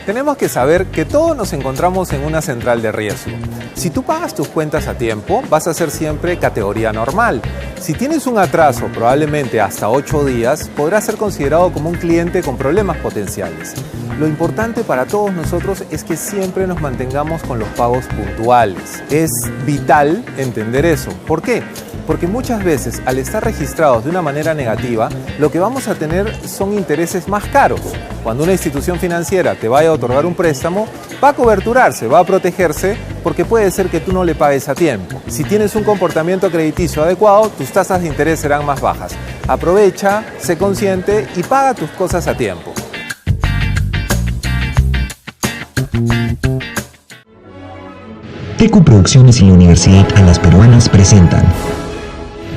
Tenemos que saber que todos nos encontramos en una central de riesgo. Si tú pagas tus cuentas a tiempo, vas a ser siempre categoría normal. Si tienes un atraso, probablemente hasta 8 días, podrás ser considerado como un cliente con problemas potenciales. Lo importante para todos nosotros es que siempre nos mantengamos con los pagos puntuales. Es vital entender eso. ¿Por qué? Porque muchas veces, al estar registrados de una manera negativa, lo que vamos a tener son intereses más caros. Cuando una institución financiera te vaya a otorgar un préstamo, va a coberturarse, va a protegerse, porque puede ser que tú no le pagues a tiempo. Si tienes un comportamiento crediticio adecuado, tus tasas de interés serán más bajas. Aprovecha, sé consciente y paga tus cosas a tiempo. TECU Producciones y la Universidad A las Peruanas presentan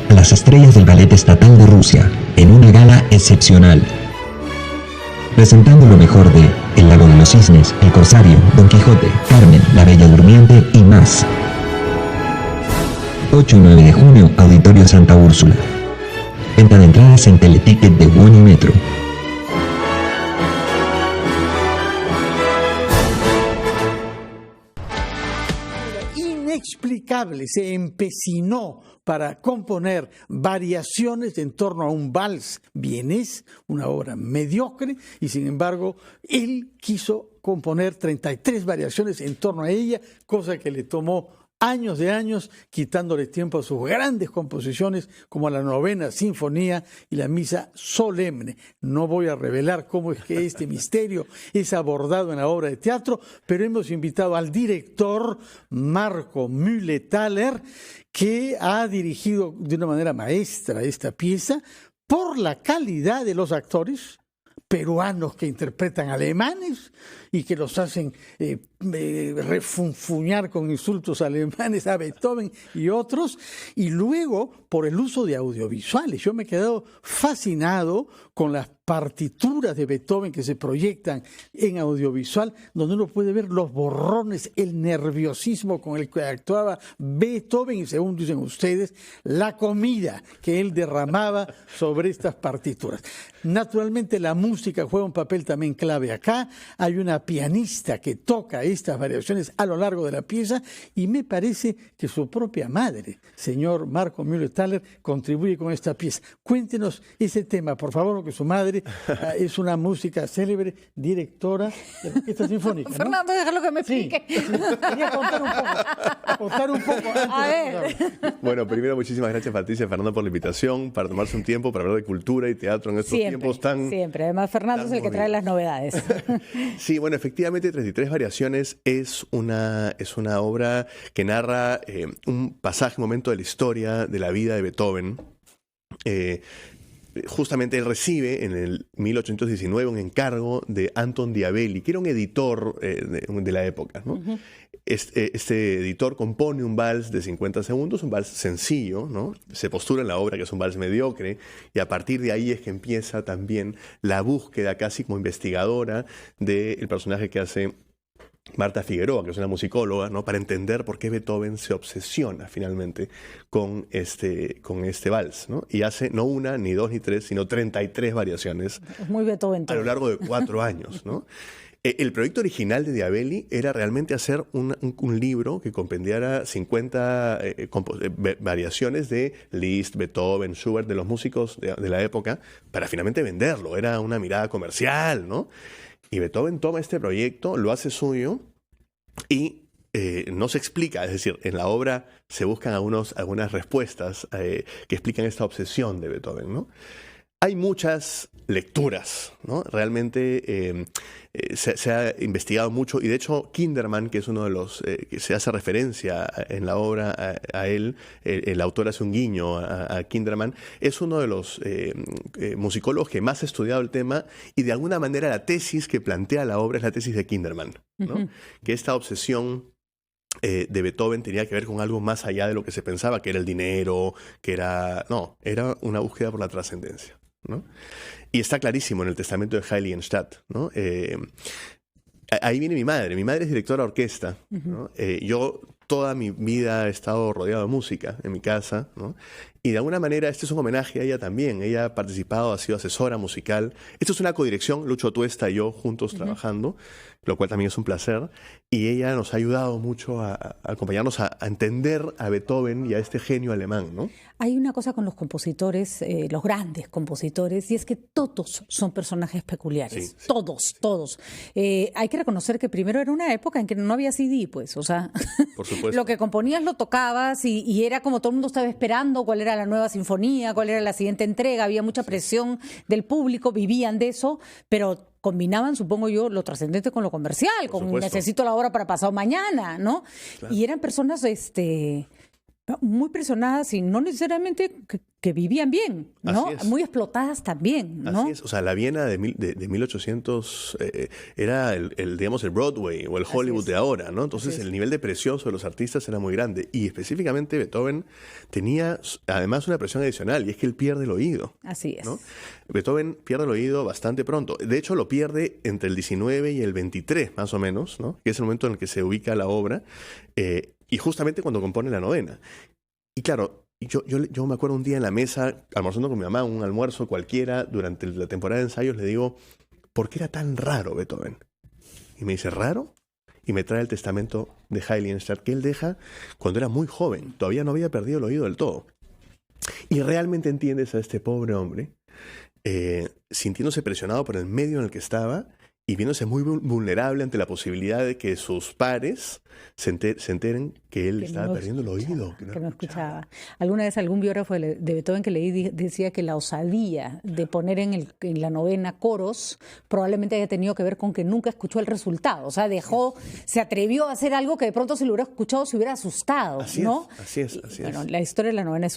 a las estrellas del Ballet Estatal de Rusia en una gala excepcional, presentando lo mejor de El Lago de los Cisnes, El Corsario, Don Quijote, Carmen, La Bella Durmiente y más. 8 y 9 de junio, Auditorio Santa Úrsula. Venta de entradas en Teleticket de Won y medio. implacable, se empecinó para componer variaciones en torno a un vals vienés, una obra mediocre, y sin embargo él quiso componer 33 variaciones en torno a ella, cosa que le tomó años de años, quitándole tiempo a sus grandes composiciones como la Novena Sinfonía y la Misa Solemne. No voy a revelar cómo es que este misterio es abordado en la obra de teatro, pero hemos invitado al director Marco Müller-Thaler, que ha dirigido de una manera maestra esta pieza por la calidad de los actores peruanos que interpretan alemanes y que los hacen refunfuñar con insultos alemanes a Beethoven y otros, y luego por el uso de audiovisuales. Yo me he quedado fascinado con las partituras de Beethoven que se proyectan en audiovisual, donde uno puede ver los borrones, el nerviosismo con el que actuaba Beethoven y, según dicen ustedes, la comida que él derramaba sobre estas partituras. Naturalmente la música juega un papel también clave acá. Hay una pianista que toca estas variaciones a lo largo de la pieza y me parece que su propia madre, señor Marco Müller-Thaler, contribuye con esta pieza. Cuéntenos ese tema, por favor, porque su madre es una música célebre, directora de la Orquesta Sinfónica, ¿no? Fernando, déjalo que me explique. Sí. Quería contar un poco antes. A ver. Bueno, primero muchísimas gracias Patricia y Fernando por la invitación, para tomarse un tiempo para hablar de cultura y teatro en estos tiempos tan... Siempre, además Fernando es el que trae las novedades. Sí, bueno, efectivamente 33 variaciones es una obra que narra un pasaje, un momento de la historia de la vida de Beethoven. Justamente él recibe en el 1819 un encargo de Anton Diabelli, que era un editor de la época, ¿no? Uh-huh. Este editor compone un vals de 50 segundos, un vals sencillo, ¿no? Se postula en la obra que es un vals mediocre, y a partir de ahí es que empieza también la búsqueda casi como investigadora del personaje que hace Marta Figueroa, que es una musicóloga, ¿no? Para entender por qué Beethoven se obsesiona finalmente con este vals, ¿no? Y hace no una, ni dos, ni tres, sino 33 variaciones. Es muy Beethoven todo. A lo largo de 4 años, ¿no? El proyecto original de Diabelli era realmente hacer un libro que compendiara 50 variaciones de Liszt, Beethoven, Schubert, de los músicos de la época, para finalmente venderlo. Era una mirada comercial, ¿no? Y Beethoven toma este proyecto, lo hace suyo y no se explica, es decir, en la obra se buscan algunas respuestas que explican esta obsesión de Beethoven, ¿no? Hay muchas lecturas, ¿no? Realmente se ha investigado mucho, y de hecho Kinderman, que es uno de los que se hace referencia en la obra a él, el autor hace un guiño a Kinderman, es uno de los musicólogos que más ha estudiado el tema, y de alguna manera la tesis que plantea la obra es la tesis de Kinderman, ¿no? Uh-huh. Que esta obsesión de Beethoven tenía que ver con algo más allá de lo que se pensaba, que era el dinero, era una búsqueda por la trascendencia, ¿no? Y está clarísimo en el testamento de Heiligenstadt, ¿no? Ahí viene mi madre. Mi madre es directora de orquesta, ¿no? Yo toda mi vida he estado rodeado de música en mi casa, ¿no? Y de alguna manera este es un homenaje a ella también. Ella ha participado, ha sido asesora musical. Esto es una codirección, Lucho Tuesta y yo juntos trabajando, lo cual también es un placer. Y ella nos ha ayudado mucho a acompañarnos a entender a Beethoven y a este genio alemán, ¿no? Hay una cosa con los compositores, los grandes compositores, y es que todos son personajes peculiares. Sí. Todos. Hay que reconocer que primero era una época en que no había CD, pues, o sea, por supuesto. Lo que componías lo tocabas y era como todo el mundo estaba esperando cuál era la nueva sinfonía, cuál era la siguiente entrega, había mucha presión del público, vivían de eso, pero combinaban, supongo yo, lo trascendente con lo comercial, con necesito la obra para pasado mañana, ¿no? Claro. Y eran personas muy presionadas y no necesariamente que vivían bien, ¿no? Muy explotadas también, ¿no? Así es, o sea, la Viena de 1800 era el Broadway o el Hollywood de ahora, ¿no? Entonces el nivel de presión sobre los artistas era muy grande, y específicamente Beethoven tenía además una presión adicional, y es que él pierde el oído. Así es. ¿No? Beethoven pierde el oído bastante pronto. De hecho, lo pierde entre el 19 y el 23, más o menos, ¿no? Que es el momento en el que se ubica la obra, y justamente cuando compone la novena. Y claro, yo me acuerdo un día en la mesa, almorzando con mi mamá, un almuerzo cualquiera, durante la temporada de ensayos, le digo, ¿por qué era tan raro Beethoven? Y me dice, ¿raro? y me trae el testamento de Heiligenstadt que él deja cuando era muy joven, todavía no había perdido el oído del todo. Y realmente entiendes a este pobre hombre sintiéndose presionado por el medio en el que estaba y viéndose muy vulnerable ante la posibilidad de que sus pares se enteren que él estaba perdiendo el oído. Que no escuchaba. Alguna vez algún biógrafo de Beethoven que leí decía que la osadía de poner en la novena coros probablemente haya tenido que ver con que nunca escuchó el resultado. O sea, se atrevió a hacer algo que de pronto si lo hubiera escuchado se hubiera asustado, ¿no? Así es. Bueno, la historia de la novena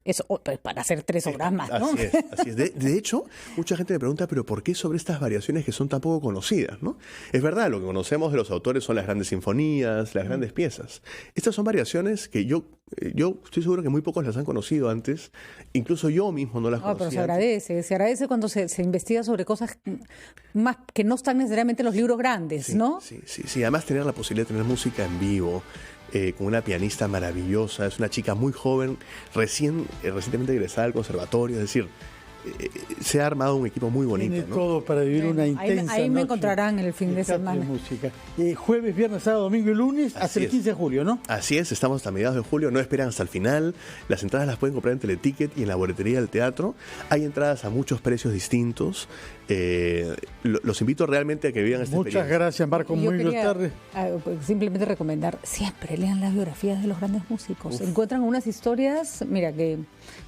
es para hacer 3 obras más, ¿no? Así es. De hecho, mucha gente me pregunta, ¿pero por qué sobre estas variaciones que son tan poco conocidas, ¿no? Es verdad, lo que conocemos de los autores son las grandes sinfonías, las grandes piezas. Estas son variaciones que yo estoy seguro que muy pocos las han conocido antes. Incluso yo mismo no las conocía. Pero se agradece cuando se investiga sobre cosas más que no están necesariamente en los libros grandes, ¿no? Sí. Además, tener la posibilidad de tener música en vivo, con una pianista maravillosa, es una chica muy joven, recientemente egresada al conservatorio, es decir, se ha armado un equipo muy bonito. Tiene todo para vivir una intensa Ahí me noche encontrarán el fin de semana. De música. Jueves, viernes, sábado, domingo y lunes hasta el 15 de julio, ¿no? Así es, estamos hasta mediados de julio, no esperan hasta el final. Las entradas las pueden comprar en Teleticket y en la boletería del teatro. Hay entradas a muchos precios distintos. Los invito realmente a que vivan esta experiencia. Muchas gracias, Marco. Muy tarde. Simplemente recomendar, siempre lean las biografías de los grandes músicos. Encuentran unas historias, mira, que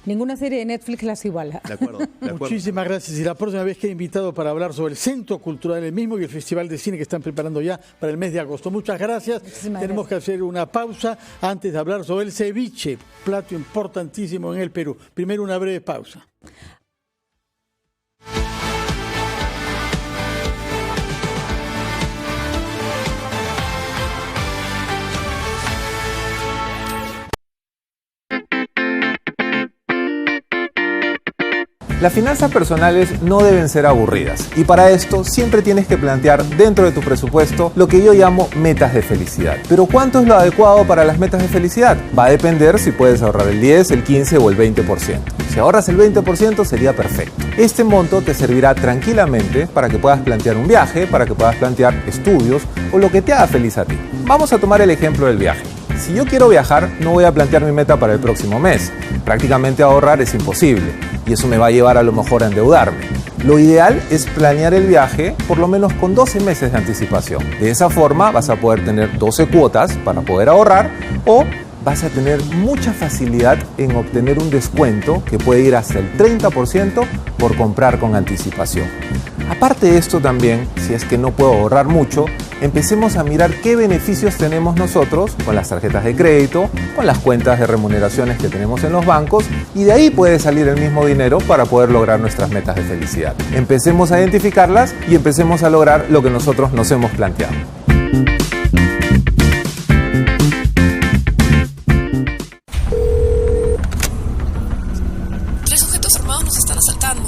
ninguna serie de Netflix las iguala. De acuerdo. Muchísimas gracias. Y la próxima vez que he invitado para hablar sobre el Centro Cultural del mismo y el Festival de Cine que están preparando ya para el mes de agosto. Muchas gracias. Tenemos que hacer una pausa antes de hablar sobre el ceviche, plato importantísimo en el Perú. Primero una breve pausa. Las finanzas personales no deben ser aburridas y para esto siempre tienes que plantear dentro de tu presupuesto lo que yo llamo metas de felicidad. Pero ¿cuánto es lo adecuado para las metas de felicidad? Va a depender si puedes ahorrar el 10, el 15 o el 20%. Si ahorras el 20% sería perfecto. Este monto te servirá tranquilamente para que puedas plantear un viaje, para que puedas plantear estudios o lo que te haga feliz a ti. Vamos a tomar el ejemplo del viaje. Si yo quiero viajar, no voy a plantear mi meta para el próximo mes. Prácticamente ahorrar es imposible y eso me va a llevar a lo mejor a endeudarme. Lo ideal es planear el viaje por lo menos con 12 meses de anticipación. De esa forma vas a poder tener 12 cuotas para poder ahorrar o vas a tener mucha facilidad en obtener un descuento que puede ir hasta el 30% por comprar con anticipación. Aparte de esto también, si es que no puedo ahorrar mucho, empecemos a mirar qué beneficios tenemos nosotros con las tarjetas de crédito, con las cuentas de remuneraciones que tenemos en los bancos y de ahí puede salir el mismo dinero para poder lograr nuestras metas de felicidad. Empecemos a identificarlas y empecemos a lograr lo que nosotros nos hemos planteado. Nos están asaltando.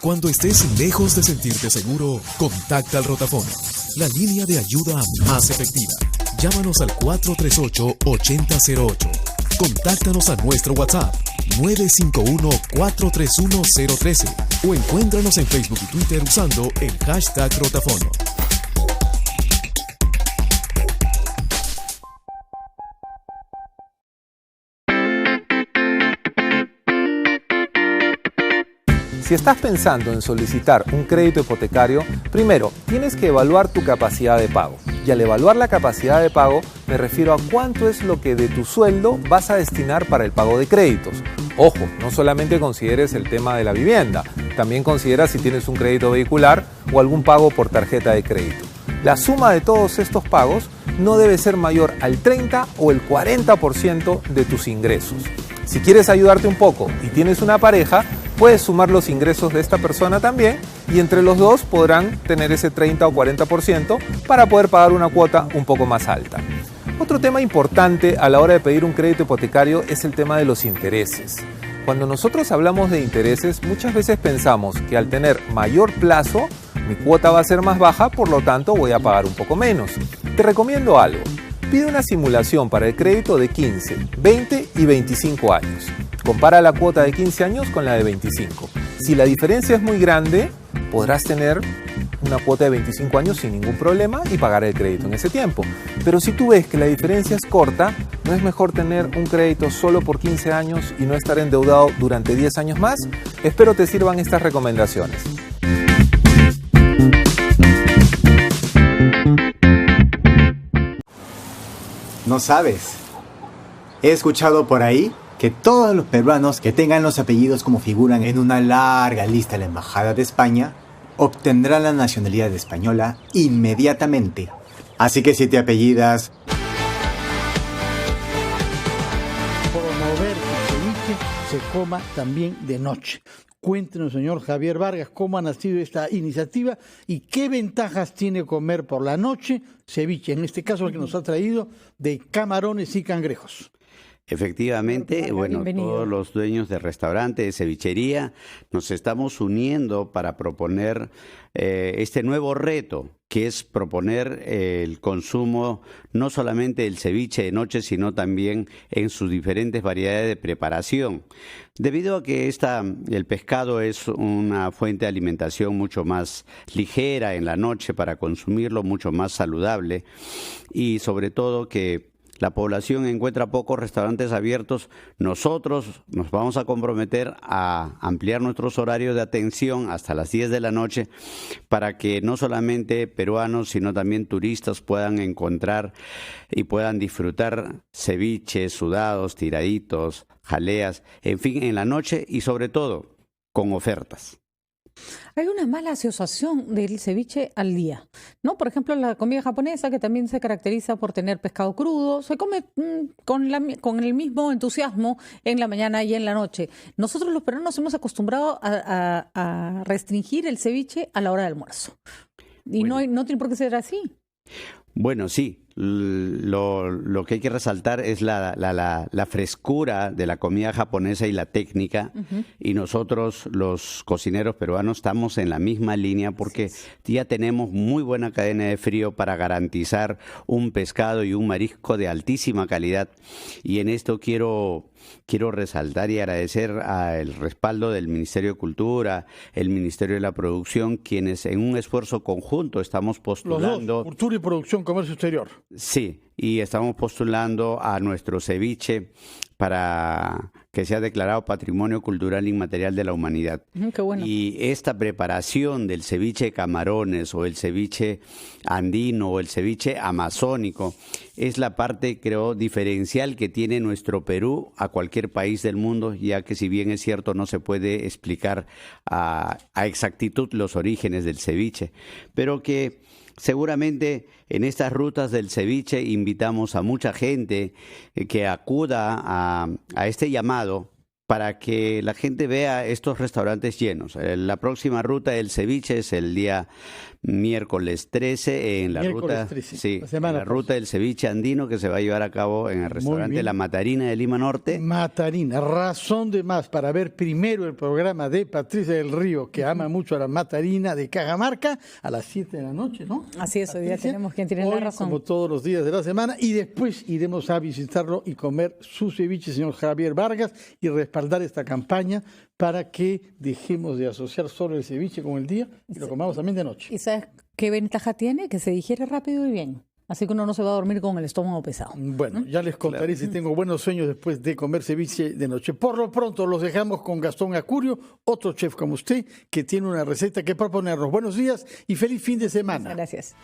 Cuando estés lejos de sentirte seguro, contacta al Rotafono, la línea de ayuda más efectiva. Llámanos al 438-8008. Contáctanos a nuestro WhatsApp 951-431-013 o encuéntranos en Facebook y Twitter usando el hashtag Rotafono. Si estás pensando en solicitar un crédito hipotecario, primero tienes que evaluar tu capacidad de pago. Y al evaluar la capacidad de pago, me refiero a cuánto es lo que de tu sueldo vas a destinar para el pago de créditos. Ojo, no solamente consideres el tema de la vivienda, también considera si tienes un crédito vehicular o algún pago por tarjeta de crédito. La suma de todos estos pagos no debe ser mayor al 30 o el 40% de tus ingresos. Si quieres ayudarte un poco y tienes una pareja, puedes sumar los ingresos de esta persona también y entre los dos podrán tener ese 30 o 40% para poder pagar una cuota un poco más alta. Otro tema importante a la hora de pedir un crédito hipotecario es el tema de los intereses. Cuando nosotros hablamos de intereses, muchas veces pensamos que al tener mayor plazo, mi cuota va a ser más baja, por lo tanto voy a pagar un poco menos. Te recomiendo algo. Pide una simulación para el crédito de 15, 20 y 25 años. Compara la cuota de 15 años con la de 25. Si la diferencia es muy grande, podrás tener una cuota de 25 años sin ningún problema y pagar el crédito en ese tiempo. Pero si tú ves que la diferencia es corta, ¿no es mejor tener un crédito solo por 15 años y no estar endeudado durante 10 años más? Espero te sirvan estas recomendaciones. No sabes. He escuchado por ahí que todos los peruanos que tengan los apellidos como figuran en una larga lista de la Embajada de España obtendrán la nacionalidad española inmediatamente. Así que si te apellidas... Promover que el ceviche se coma también de noche. Cuéntenos, señor Javier Vargas, cómo ha nacido esta iniciativa y qué ventajas tiene comer por la noche ceviche, en este caso el que nos ha traído de camarones y cangrejos. Efectivamente, bueno, todos los dueños de restaurante, de cevichería, nos estamos uniendo para proponer este nuevo reto, que es proponer el consumo no solamente del ceviche de noche, sino también en sus diferentes variedades de preparación. Debido a que el pescado es una fuente de alimentación mucho más ligera en la noche para consumirlo, mucho más saludable, y sobre todo que la población encuentra pocos restaurantes abiertos, nosotros nos vamos a comprometer a ampliar nuestros horarios de atención hasta las 10 de la noche para que no solamente peruanos, sino también turistas puedan encontrar y puedan disfrutar ceviches, sudados, tiraditos, jaleas, en fin, en la noche y sobre todo con ofertas. Hay una mala asociación del ceviche al día, ¿no? Por ejemplo, la comida japonesa, que también se caracteriza por tener pescado crudo, se come con el mismo entusiasmo en la mañana y en la noche. Nosotros los peruanos hemos acostumbrado a restringir el ceviche a la hora del almuerzo. Y bueno, no tiene por qué ser así. Bueno, sí. Lo que hay que resaltar es la frescura de la comida japonesa y la técnica, y nosotros los cocineros peruanos estamos en la misma línea porque ya tenemos muy buena cadena de frío para garantizar un pescado y un marisco de altísima calidad, y en esto quiero resaltar y agradecer al respaldo del Ministerio de Cultura, el Ministerio de la Producción, quienes en un esfuerzo conjunto estamos postulando... Los dos, Cultura y Producción, Comercio Exterior. Sí, y estamos postulando a nuestro ceviche para que sea declarado Patrimonio Cultural Inmaterial de la Humanidad. Qué bueno. Y esta preparación del ceviche de camarones o el ceviche andino o el ceviche amazónico es la parte, creo, diferencial que tiene nuestro Perú a cualquier país del mundo, ya que si bien es cierto no se puede explicar a exactitud los orígenes del ceviche, pero que seguramente en estas rutas del ceviche invitamos a mucha gente que acuda a este llamado para que la gente vea estos restaurantes llenos. La próxima ruta del ceviche es el día miércoles 13 en la ruta del ceviche andino, que se va a llevar a cabo en el restaurante La Matarina de Lima Norte. Matarina, razón de más para ver primero el programa de Patricia del Río, que ama mucho a la Matarina de Cajamarca, a las 7 de la noche, ¿no? Así es, hoy día tenemos quien tiene la razón. Como todos los días de la semana, y después iremos a visitarlo y comer su ceviche, señor Javier Vargas, y respaldar esta campaña para que dejemos de asociar solo el ceviche con el día y lo comamos también de noche. ¿Y sabes qué ventaja tiene? Que se digiere rápido y bien. Así que uno no se va a dormir con el estómago pesado. Bueno, ya les contaré si tengo buenos sueños después de comer ceviche de noche. Por lo pronto los dejamos con Gastón Acurio, otro chef como usted, que tiene una receta que proponernos. Buenos días y feliz fin de semana. Muchas gracias.